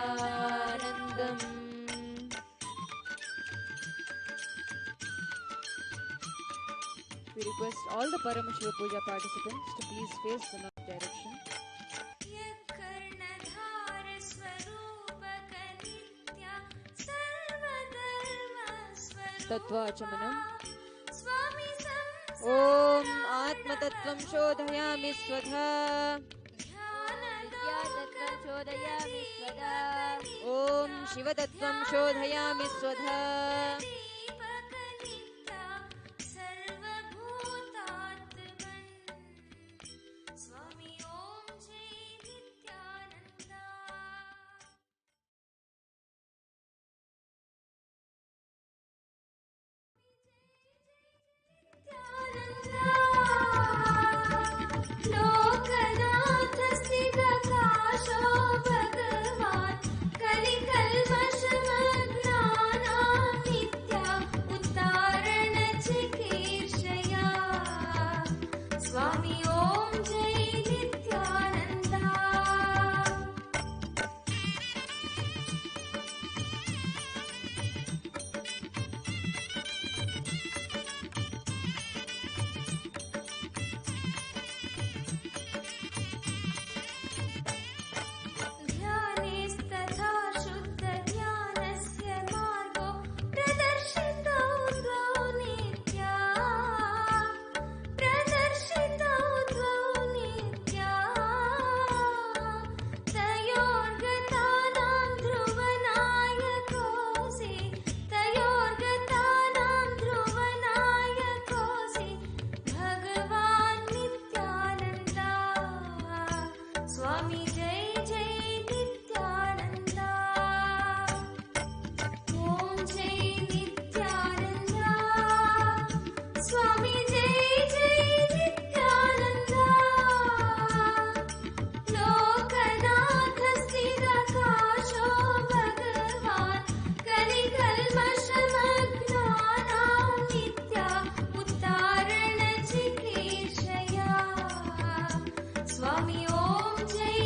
नित्यानन्दम् We request all the Paramashiva Puja participants to please face the north direction. कर्णधार स्वरूपक नित्या सर्वधर्मस्वरूप Tattvaachamanam. स्वामी ॐ आत्मतत्त्वं शोधयामि स्वधा विद्यातत्त्वं शोधयामि स्वधा ॐ शिवतत्त्वं शोधयामि स्वधा दीपकनित्या सर्वभूतात्मन् स्वामी ॐ जय नित्यानन्दा लोकनाथ स्थितकाशो भगवान् कलिकल्मषमग्नानां नित्या उद्धारणचिकीर्षया स्वामी ॐ जय नित्यानन्दा ध्यानेस्तथा शुद्धज्ञानस्य मार्गो प्रदर्शितौ द्वौ नित्या तयोर्गतानां ध्रुवनायकोऽसि भगवान् नित्यानन्दा स्वामी जय जय नित्यानन्दा ॐ जय नित्यानन्दा स्वामी जय जय नित्यानन्दा लोकनाथ स्थितकाशो भगवान् कलिकल्मषमग्नानां नित्या उद्धारणचिकीर्षया स्वामी ॐ जय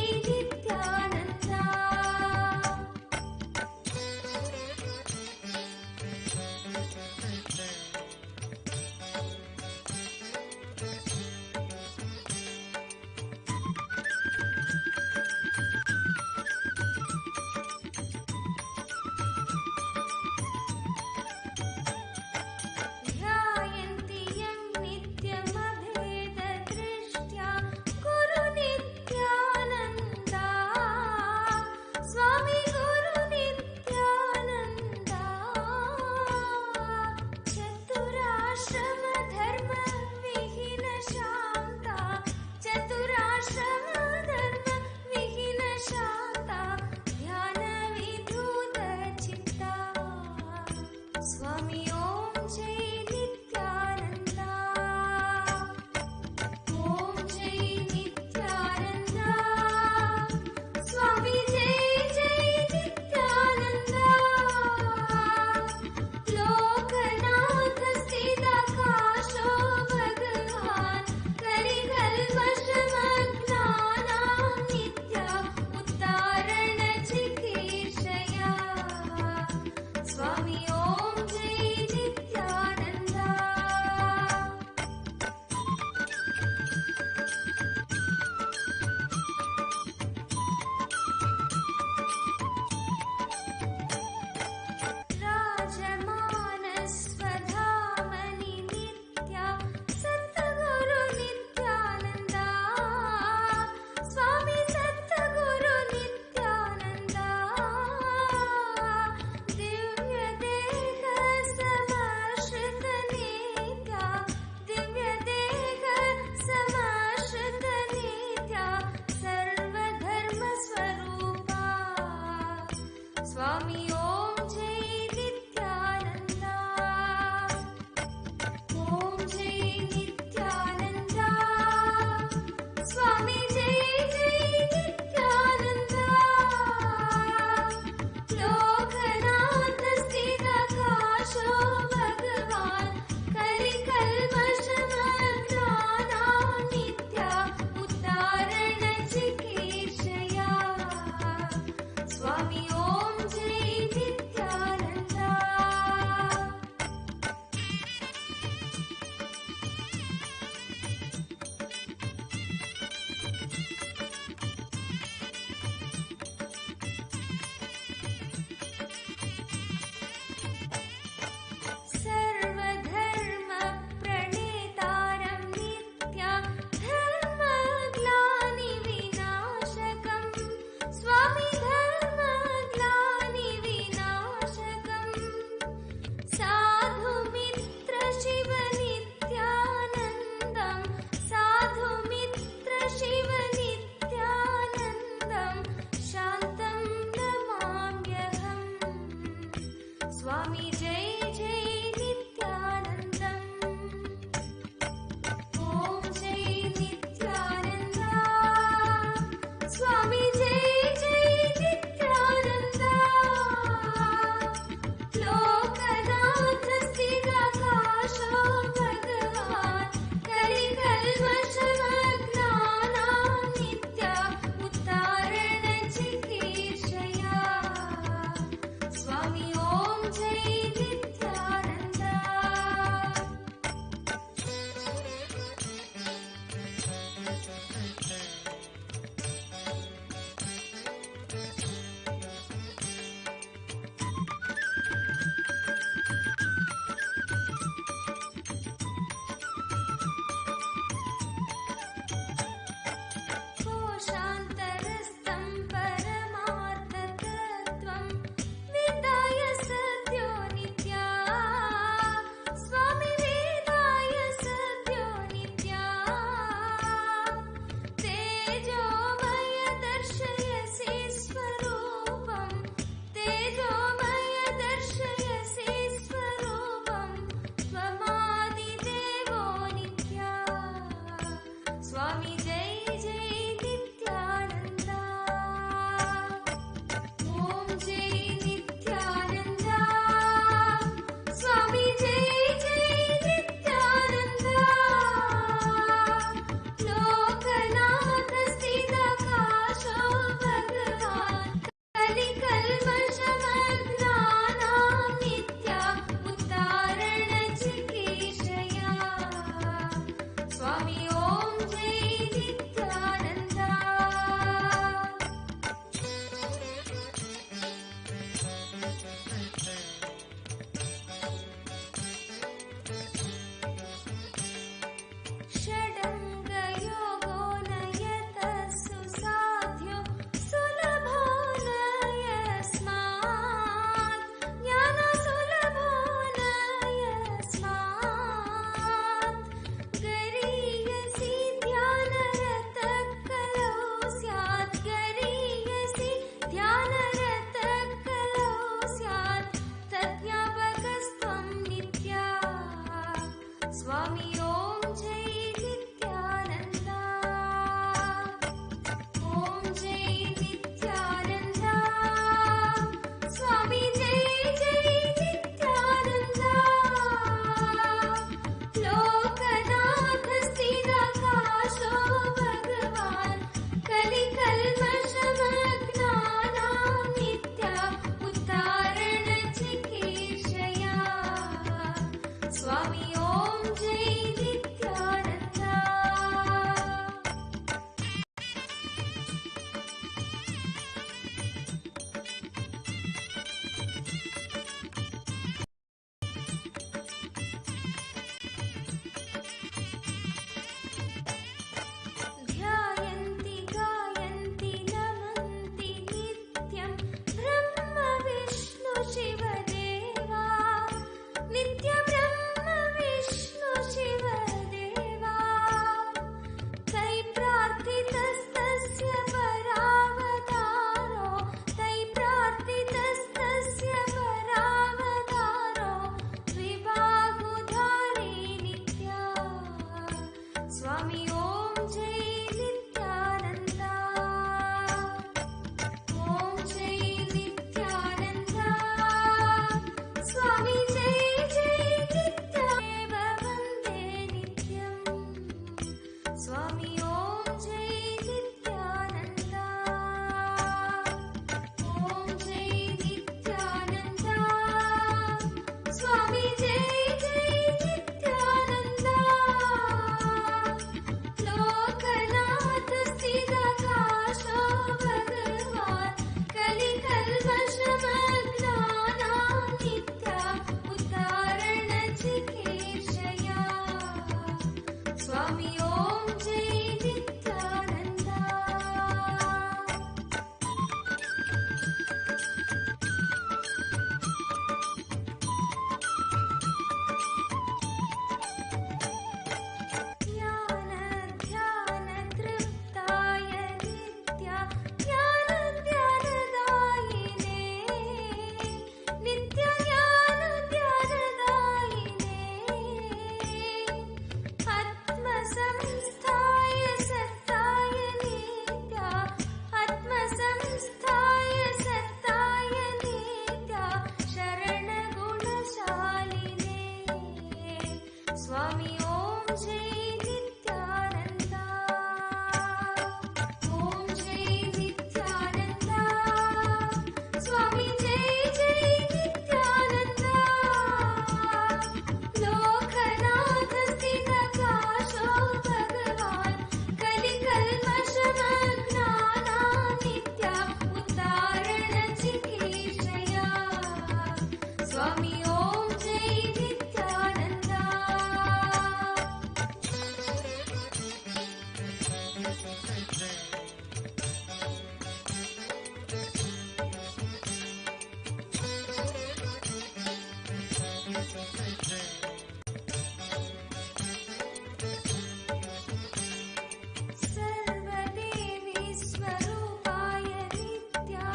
सर्वदेवी स्वरूपाय नित्या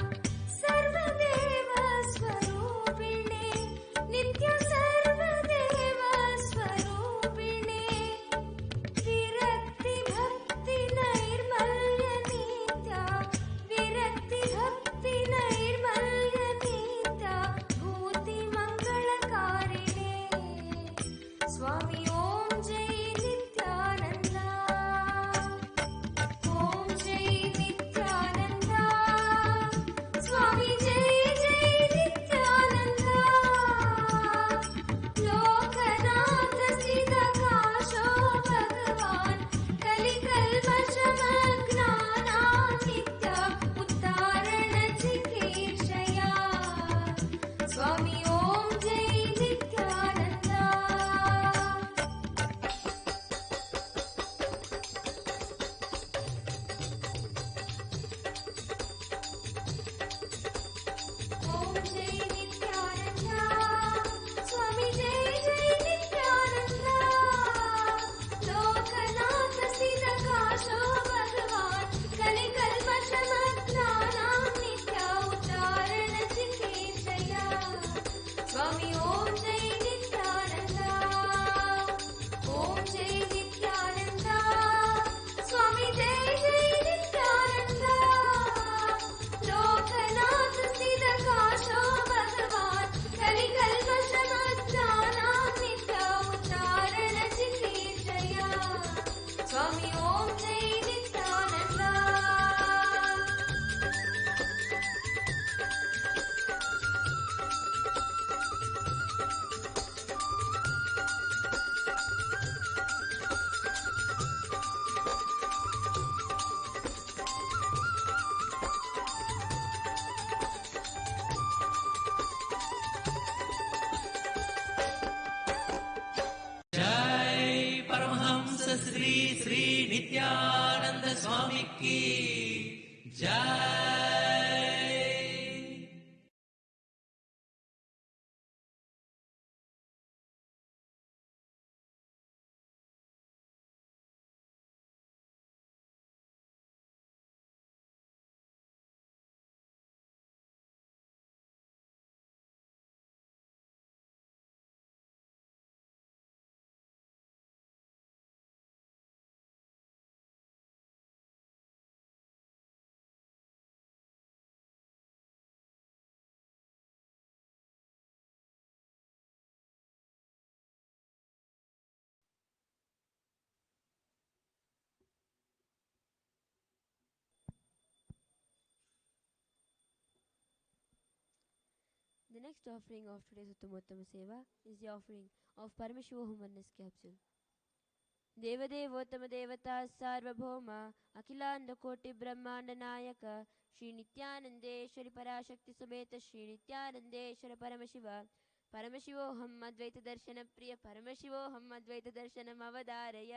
सर्वदेव स्वरूपिणे नित्य सर्वदेव स्वरूपिणे विरक्ति भक्ति नैर्मल्य नित्या विरक्ति भक्ति नैर्मल्य नित्या भूति मंगलकारिणे स्वामी ओम जय नित्यानंद ओम जय नित्यानंद स्वामी जय जय नित्यानंद लोकनाथ सिद्धकाशो भगवान कलिकल्मषमग्नानानित्य उद्धारण चिकीर्षया स्वामी ओम जय नित्यानंद ओम जय नित्यानंद स्वामी जय जय नित्यानंद लोकनाथ सिद्धकाशो भगवान कलिकल्मषमग्नानानित्य उद्धारण चिकीर्षया स्वामी ओम जय नित्यानंद ओम जय नित्यानंद स्वामी जय जय नित्यानंद लोकनाथ सिद्धकाशो भगवान कलिकल्मषमग्नानानित्य उद्धारण चिकीर्षया स्वामी ओम जय नित्यानंद परमहंस श्री श्री नित्यानंद स्वामी की जय। The next offering of today's Uttamottam Seva is the offering of Paramashiva Oneness capsule. देवदेवोत्तम देवता सार्वभौम अखिलांड कोटि ब्रह्मांड नायक श्री नित्यानंदेश्वरी पराशक्ति समेत श्री नित्यानंदेश्वर परमशिव परमशिवोऽहम् अद्वैत दर्शन प्रिय परमशिवोऽहम् अद्वैत दर्शनम् अवधारय।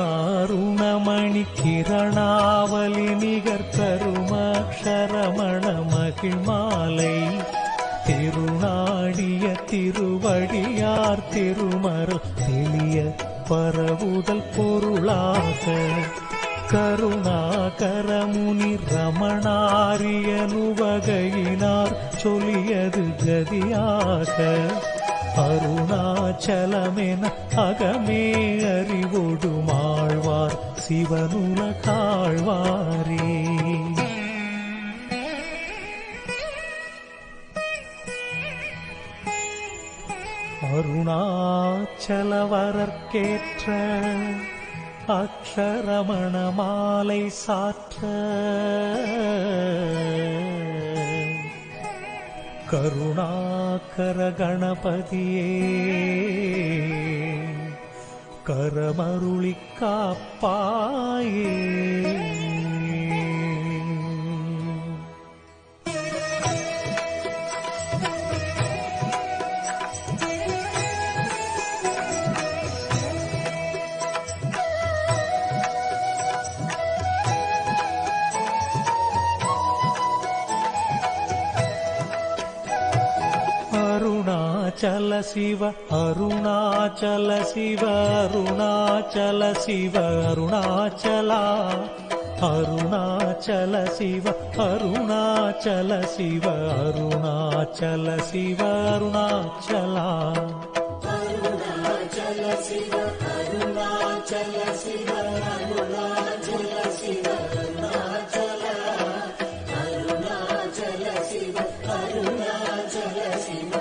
கருணாருணமணி கிரணாவலி நிகர்த்தருமக்ஷரமண மகிழ்மாலை திருநாடிய திருவடியார் திருமருள் தெளிய பரவுதல் பொருளாக கருணாகரமுனி ரமணாரியனு வகையினார் சொல்லியது கதியாக அருணாச்சலமென அகமே அறிவொடுமாழ்வார் சிவனுலகாழ்வாரே. அருணாச்சலவரற்கேற்ற அக்ஷரமண மாலை சாற்ற கருணாகர கணபதியே கரமருளிக் காப்பாயே. அருணாச்சல சிவ அருணாச்சல சிவ அருணாச்சல சிவ அருணாச்சலா அருணாச்சல சிவ அருணாச்சல சிவ அருணாச்சல சிவ அருணாச்சலா அருணாச்சல சிவ அருணாச்சல சிவ அருணாச்சல சிவ அருணாச்சலா அருணாச்சல சிவ அருணாச்சல சிவ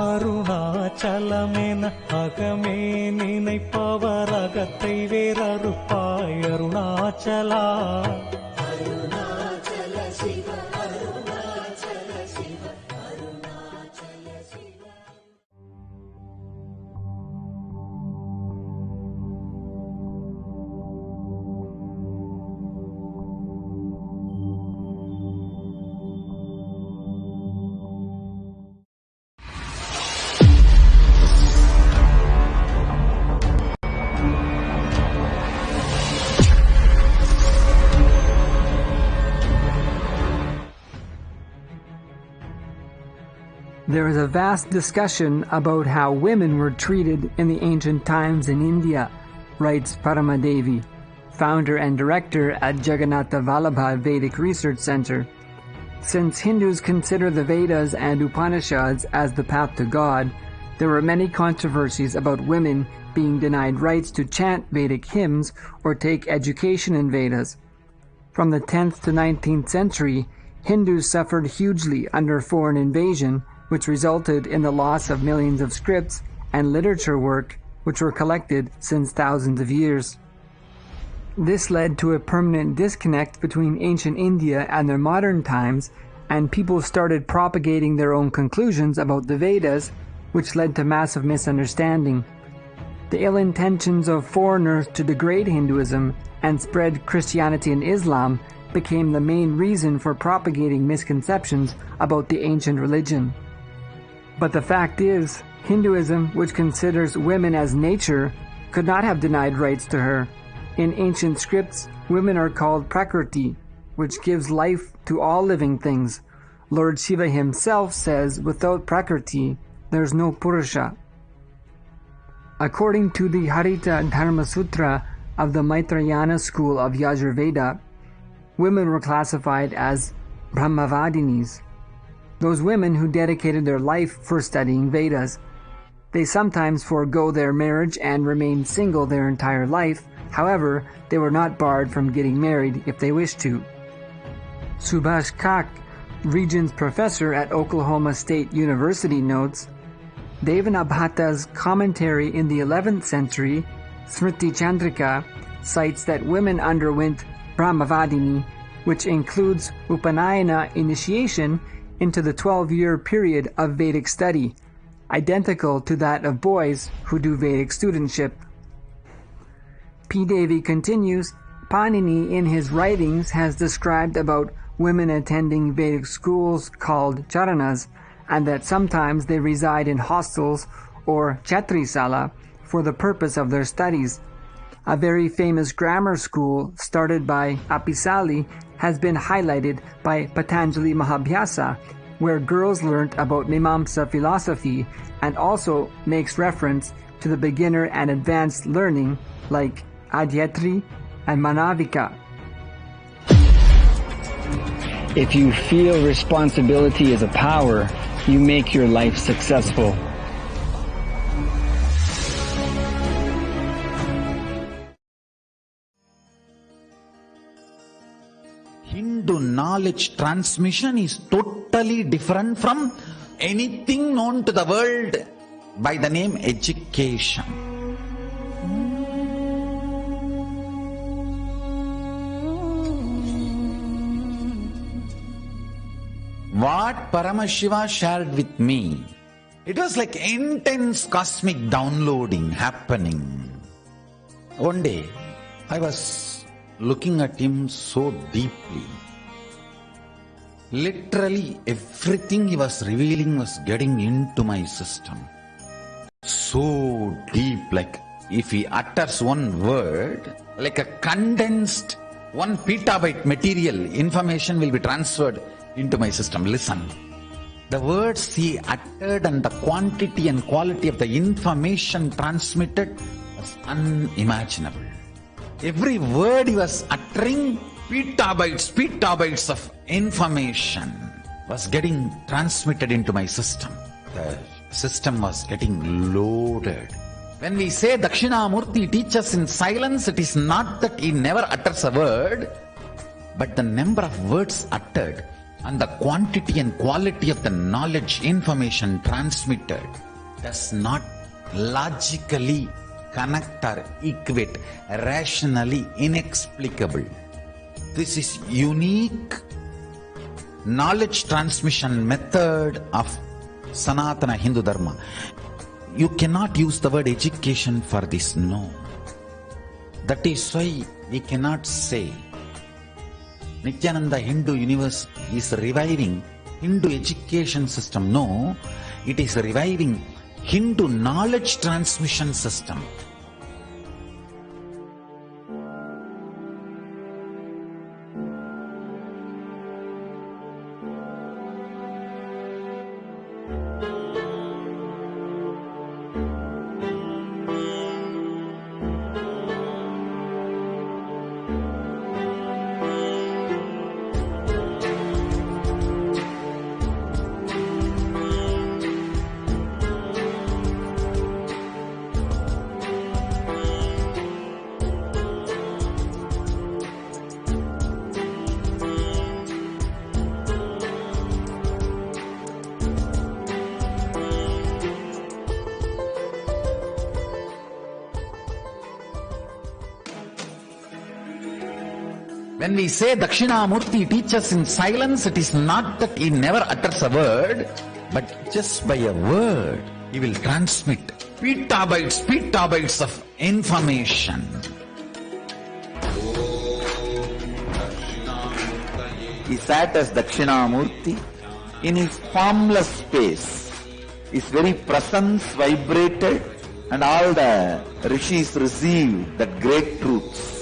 அருணாச்சலமென அகமே நினைப்பவர் அகத்தை வேறறுப்பாய் அருணாச்சலா அருணாச்சல சிவ அருணாச்சல சிவ அருணாச்சல சிவ. There is a vast discussion about how women were treated in the ancient times in India, writes Paramadevi, founder and director at Jagannatha Vallabha Vedic Research Center. Since Hindus consider the Vedas and Upanishads as the path to God, there were many controversies about women being denied rights to chant Vedic hymns or take education in Vedas. From the 10th to 19th century, Hindus suffered hugely under foreign invasion, which resulted in the loss of millions of scripts and literature work which were collected since thousands of years. This led to a permanent disconnect between ancient India and their modern times, and people started propagating their own conclusions about the Vedas, which led to massive misunderstanding. The ill intentions of foreigners to degrade Hinduism and spread Christianity and Islam became the main reason for propagating misconceptions about the ancient religion. But the fact is, Hinduism, which considers women as nature, could not have denied rights to her. In ancient scripts, women are called Prakriti, which gives life to all living things. Lord Shiva himself says, without Prakriti, there's no Purusha. According to the Harita Dharma Sutra of the Maitrayana school of Yajurveda, women were classified as Brahmavadinis, those women who dedicated their life for studying Vedas. They sometimes forego their marriage and remain single their entire life. However, they were not barred from getting married if they wished to. Subhash Kak, Regents Professor at Oklahoma State University, notes, Devanabhata's commentary in the 11th century, Smriti Chandrika, cites that women underwent Brahmavadini, which includes Upanayana initiation into the 12-year period of Vedic study, identical to that of boys who do Vedic studentship. P. Devi continues, Panini in his writings has described about women attending Vedic schools called charanas, and that sometimes they reside in hostels or chatrisala for the purpose of their studies. A very famous grammar school started by Apisali has been highlighted by Patanjali Mahabhyasa, where girls learnt about Mimamsa philosophy, and also makes reference to the beginner and advanced learning like Adhyatri and Manavika. If you feel responsibility is a power, you make your life successful. Hindu knowledge transmission is totally different from anything known to the world by the name education. What Paramashiva shared with me, it was like intense cosmic downloading happening. One day, I was looking at him so deeply. Literally everything he was revealing was getting into my system. So deep, like if he utters one word, like a condensed 1 petabyte material, information will be transferred into my system. Listen. The words he uttered and the quantity and quality of the information transmitted was unimaginable. Every word he was uttering, petabytes of information was getting transmitted into my system. The system was getting loaded. When we say Dakshinamurti teaches in silence, it is not that he never utters a word, but the number of words uttered and the quantity and quality of the knowledge, information transmitted does not logically connect or equate, rationally inexplicable. This is unique knowledge transmission method of Sanatana Hindu Dharma. You cannot use the word education for this, no. That is why we cannot say Nityananda Hindu University is reviving Hindu education system. No, it is reviving Hindu knowledge transmission system. When we say Dakshinamurti teaches in silence, it is not that he never utters a word, but just by a word, he will transmit petabytes of information. He sat as Dakshinamurti in his formless space. His very presence vibrated and all the rishis received that great truths.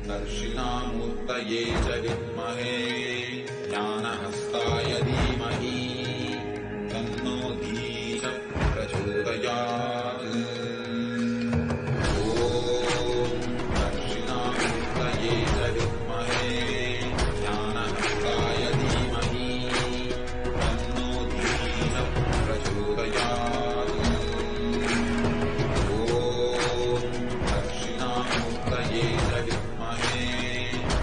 Dakshinamurtaye javidmahe jnanahastaya dhimahi tanno dheesha prachodayat. Om Dakshinamurtaye javidmahe jnanahastaya dhimahi tanno dheesha prachodayat. Om Dakshinamurtaye javidmahe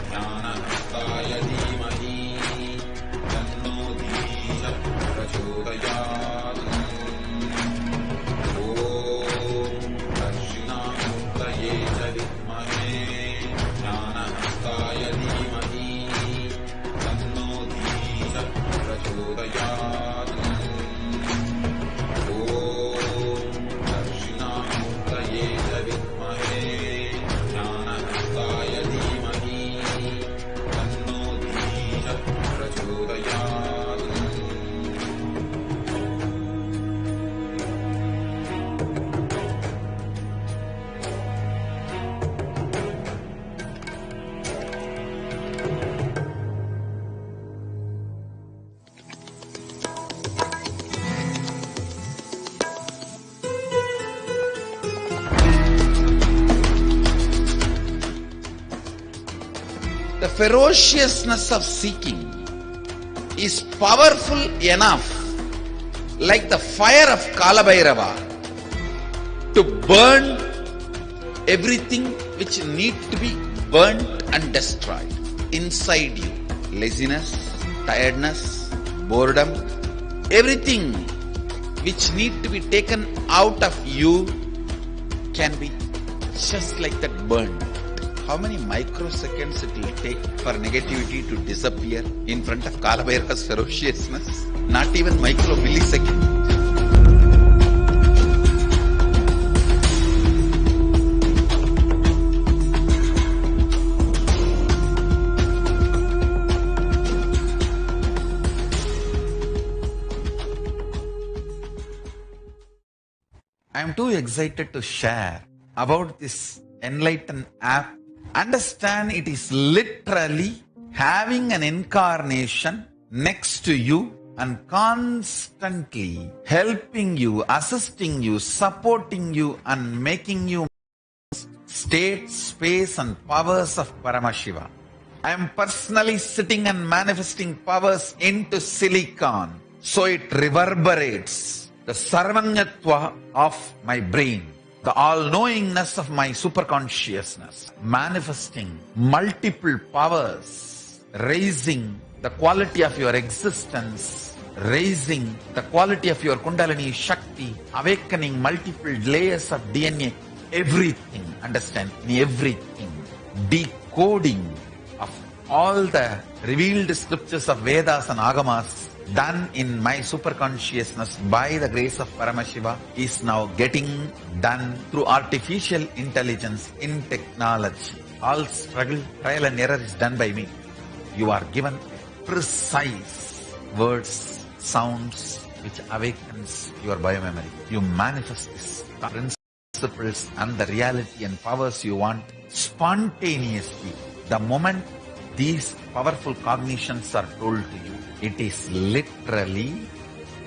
jnanahastaya ferociousness of seeking is powerful enough, like the fire of Kalabhairava, to burn everything which need to be burnt and destroyed inside you. Laziness, tiredness, boredom, everything which need to be taken out of you can be just like that burned. How many microseconds it will take for negativity to disappear in front of Kalabhairava's ferociousness? Not even micro millisecond. I am too excited to share about this Enlighten app. Understand, it is literally having an incarnation next to you and constantly helping you, assisting you, supporting you, and making you state, space, and powers of Paramashiva. I am personally sitting and manifesting powers into silicon, so it reverberates the Sarvanyatva of my brain, the all-knowingness of my superconsciousness, manifesting multiple powers, raising the quality of your existence, raising the quality of your Kundalini Shakti, awakening multiple layers of DNA, everything, understand, everything, decoding of all the revealed scriptures of Vedas and Agamas done in my superconsciousness by the grace of Paramashiva is now getting done through artificial intelligence in technology. All struggle, trial and error is done by me. You are given precise words, sounds which awakens your biomemory. You manifest these principles and the reality and powers you want spontaneously the moment these powerful cognitions are told to you. It is literally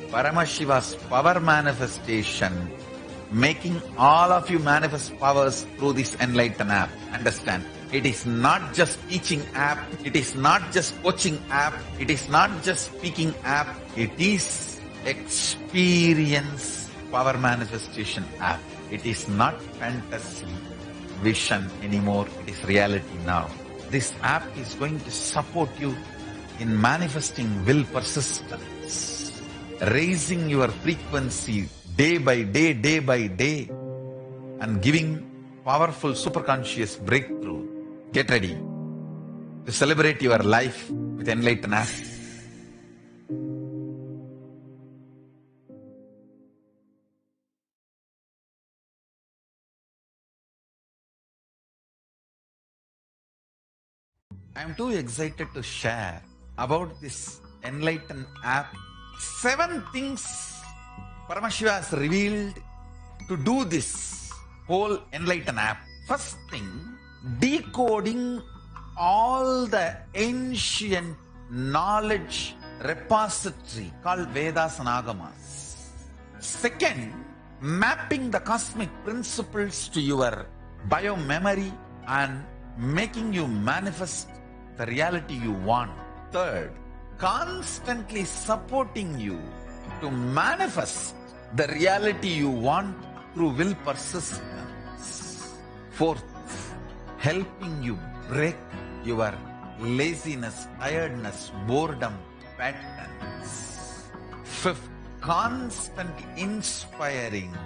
Paramashiva's power manifestation, making all of you manifest powers through this Enlighten app. Understand? It is not just teaching app, it is not just coaching app, it is not just speaking app, it is experience power manifestation app. It is not fantasy, vision anymore, it is reality now. This app is going to support you in manifesting will persistence, raising your frequency day by day, and giving powerful superconscious breakthrough. Get ready to celebrate your life with Enlighten app. I am too excited to share about this Enlighten app. 7 things Paramashiva has revealed to do this whole Enlighten app. First thing, decoding all the ancient knowledge repository called Vedas and Agamas. Second, mapping the cosmic principles to your biomemory and making you manifest the reality you want. Third, constantly supporting you to manifest the reality you want through will persistence. Fourth, helping you break your laziness, tiredness, boredom patterns. Fifth, constantly inspiring,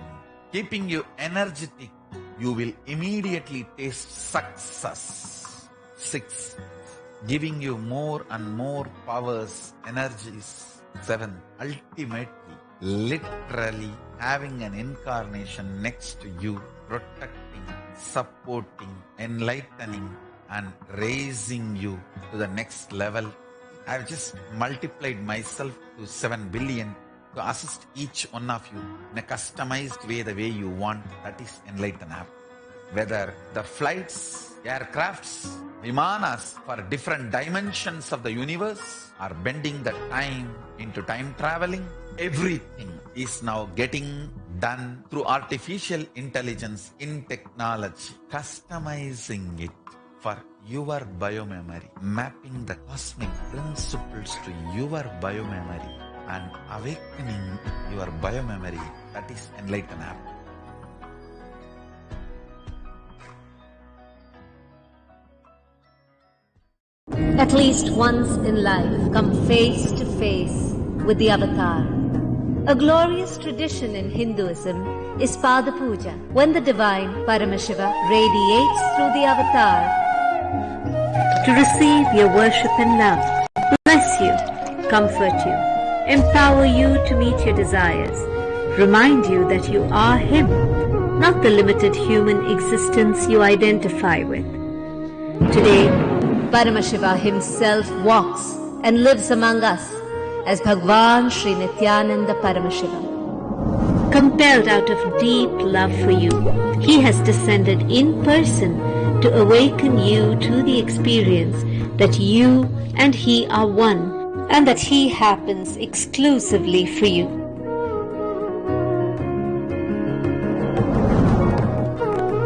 keeping you energetic. You will immediately taste success. Sixth, giving you more and more powers, energies. 7, ultimately, literally having an incarnation next to you, protecting, supporting, enlightening, and raising you to the next level. I've just multiplied myself to 7 billion to assist each one of you in a customized way, the way you want. That is Enlighten app. Whether the flights, aircrafts, vimanas for different dimensions of the universe are bending the time into time traveling, everything is now getting done through artificial intelligence in technology, customizing it for your biomemory, mapping the cosmic principles to your biomemory and awakening your biomemory. That is Enlighten app. At least once in life, come face to face with the avatar. A glorious tradition in Hinduism is Pada Puja, when the divine Paramashiva radiates through the avatar to receive your worship and love, bless you, comfort you, empower you to meet your desires, remind you that you are Him, not the limited human existence you identify with. Today, Paramashiva himself walks and lives among us as Bhagwan Sri Nityananda Paramashiva. Compelled out of deep love for you, he has descended in person to awaken you to the experience that you and he are one and that he happens exclusively for you.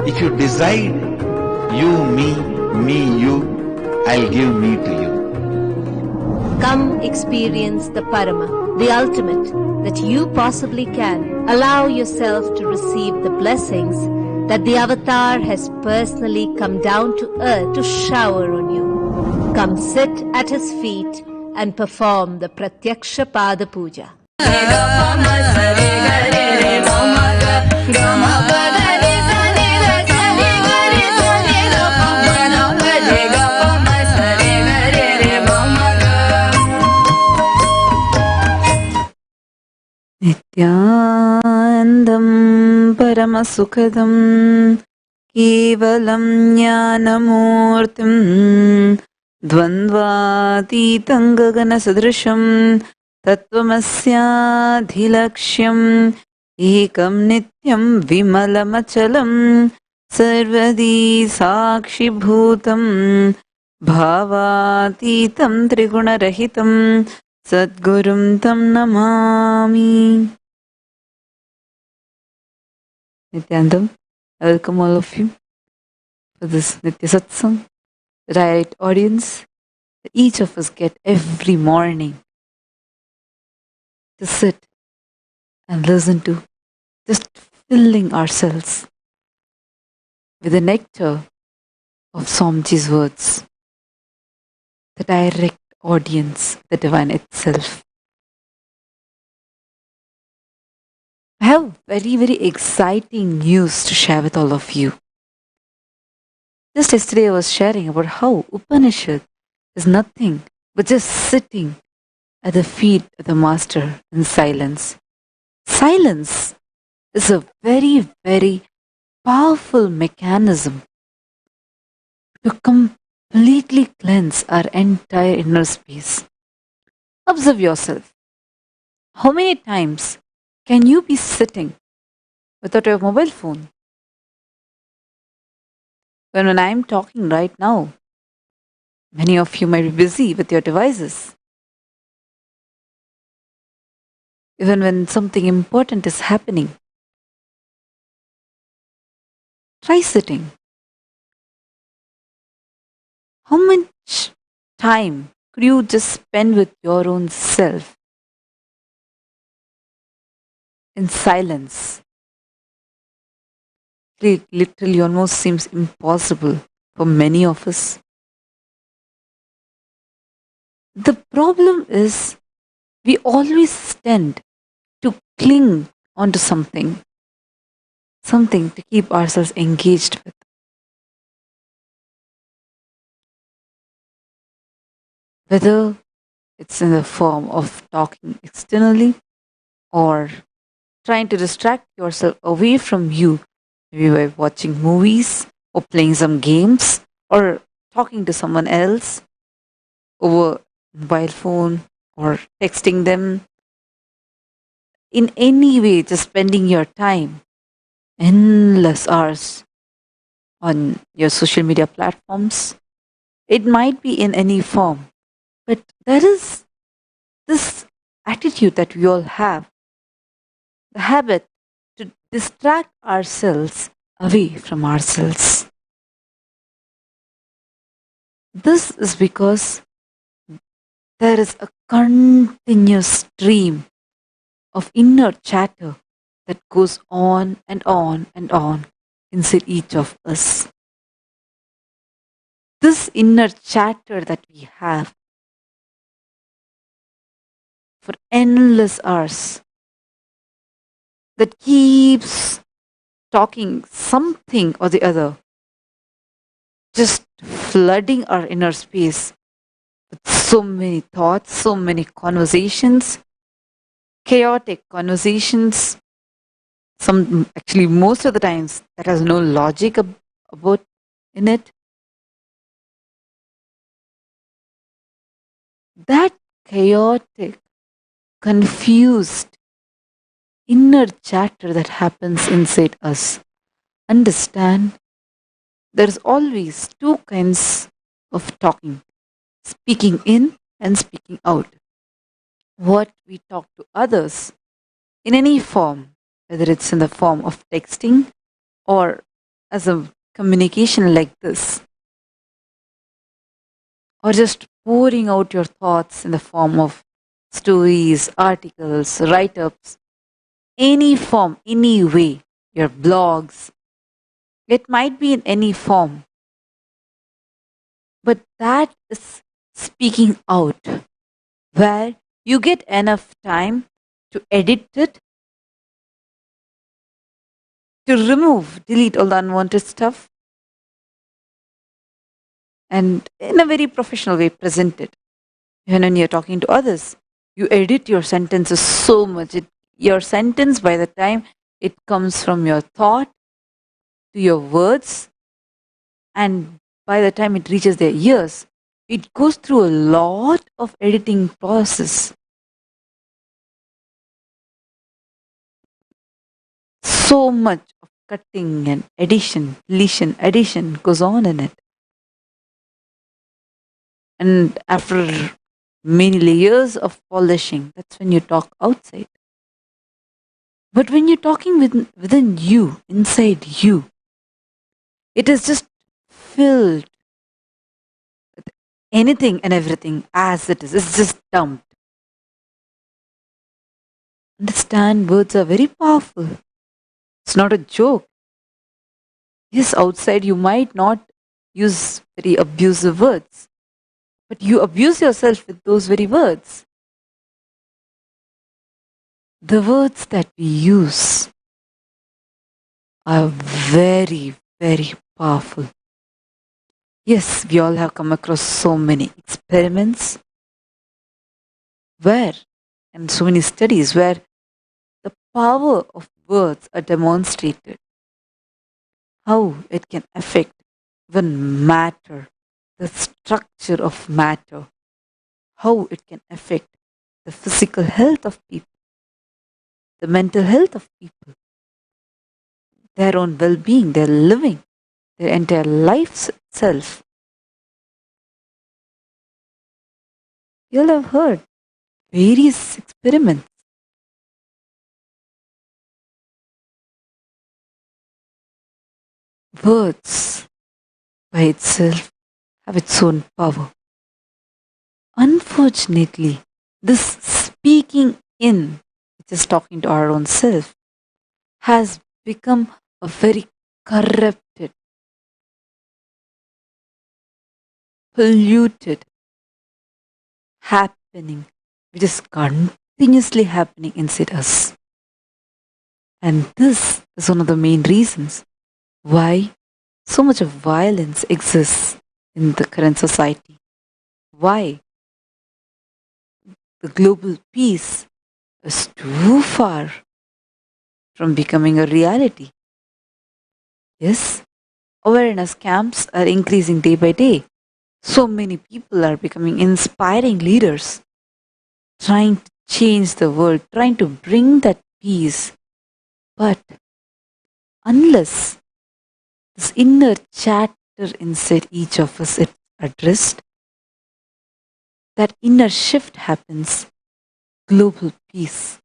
If you decide you, me, you, I'll give me to you. Come experience the Parama, the ultimate that you possibly can. Allow yourself to receive the blessings that the avatar has personally come down to earth to shower on you. Come sit at his feet and perform the Pratyaksha Pada Puja. नित्यानन्दं परमसुखदं केवलं ज्ञानमूर्तिं द्वन्द्वातीतं गगनसदृशं तत्त्वमस्याधिलक्ष्यम् एकं नित्यं विमलमचलं सर्वदी साक्षिभूतं भावातीतं त्रिगुणरहितं Sadgurum tam namami. Nityanandam, I welcome all of you for this Nitya Satsang, the direct audience that each of us get every morning to sit and listen to, just filling ourselves with the nectar of Swamiji's words, the direct audience, the divine itself. I have very, very exciting news to share with all of you. Just yesterday I was sharing about how Upanishad is nothing but just sitting at the feet of the Master in silence. Silence is a very, very powerful mechanism to completely cleanse our entire inner space. Observe yourself. How many times can you be sitting without your mobile phone? When I am talking right now, many of you might be busy with your devices. Even when something important is happening, try sitting. How much time could you just spend with your own self in silence? It literally almost seems impossible for many of us. The problem is we always tend to cling onto something to keep ourselves engaged with. Whether it's in the form of talking externally or trying to distract yourself away from you, maybe by watching movies or playing some games or talking to someone else over mobile phone or texting them. In any way, just spending your time, endless hours on your social media platforms. It might be in any form. But there is this attitude that we all have, the habit to distract ourselves away from ourselves. This is because there is a continuous stream of inner chatter that goes on and on and on inside each of us. This inner chatter that we have for endless hours that keeps talking something or the other, just flooding our inner space with so many thoughts, so many conversations, chaotic conversations, some actually most of the times that has no logic about in it. That chaotic, confused inner chatter that happens inside us, understand there's always two kinds of talking: speaking in and speaking out. What we talk to others in any form, whether it's in the form of texting or as a communication like this, or just pouring out your thoughts in the form of stories, articles, write ups, any form, any way, your blogs, it might be in any form. But that is speaking out, where you get enough time to edit it, to remove, delete all the unwanted stuff, and in a very professional way present it. Even when you're talking to others, you edit your sentences so much. Your sentence, by the time it comes from your thought to your words, and by the time it reaches their ears, it goes through a lot of editing process. So much of cutting and addition, deletion, addition goes on in it. And after many layers of polishing, that's when you talk outside. But when you're talking within you, inside you, it is just filled with anything and everything as it is. It's just dumped. Understand, words are very powerful. It's not a joke. Yes, outside you might not use very abusive words, but you abuse yourself with those very words. The words that we use are very, very powerful. Yes, we all have come across so many experiments where, and so many studies where the power of words are demonstrated. How it can affect even matter, the structure of matter, how it can affect the physical health of people, the mental health of people, their own well being, their living, their entire life itself. You'll have heard various experiments. Words by itself have its own power. Unfortunately, this speaking in, which is talking to our own self, has become a very corrupted, polluted happening, which is continuously happening inside us. And this is one of the main reasons why so much of violence exists in the current society. Why the global peace is too far from becoming a reality. Yes, awareness camps are increasing day by day. So many people are becoming inspiring leaders, trying to change the world, trying to bring that peace. But unless this inner chatter inside each of us is addressed, that inner shift happens, global peace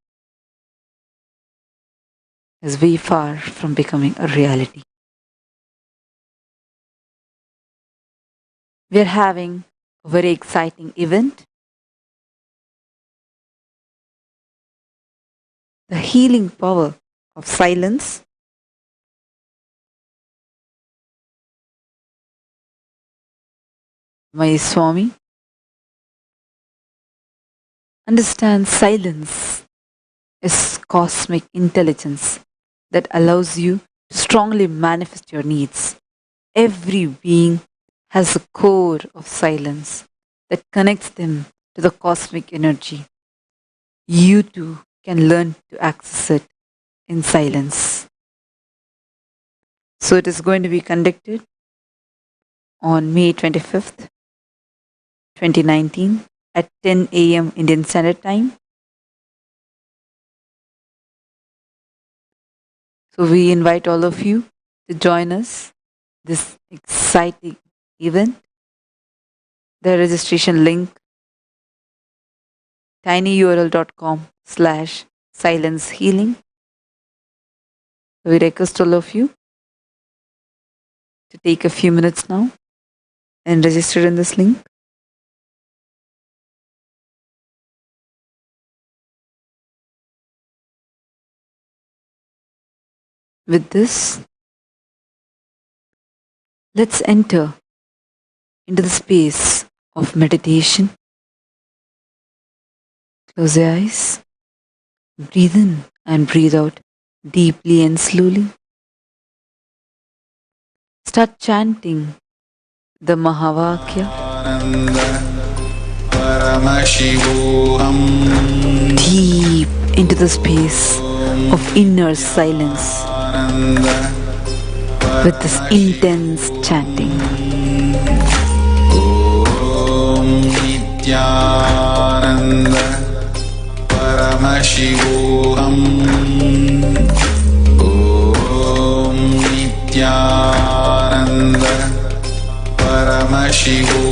is way far from becoming a reality. We are having a very exciting event. The healing power of silence. My Swami understands silence is cosmic intelligence that allows you to strongly manifest your needs. Every being has a core of silence that connects them to the cosmic energy. You too can learn to access it in silence. So it is going to be conducted on May 25th, 2019 at 10 a.m. Indian Standard Time. So we invite all of you to join us this exciting event. The registration link tinyurl.com/silence healing. So we request all of you to take a few minutes now and register in this link. With this, let's enter into the space of meditation. Close your eyes, breathe in and breathe out deeply and slowly. Start chanting the Mahavakya. Deep into the space of inner silence with this intense chanting. Nityananda Paramashivoham Om Nityananda Paramashivoham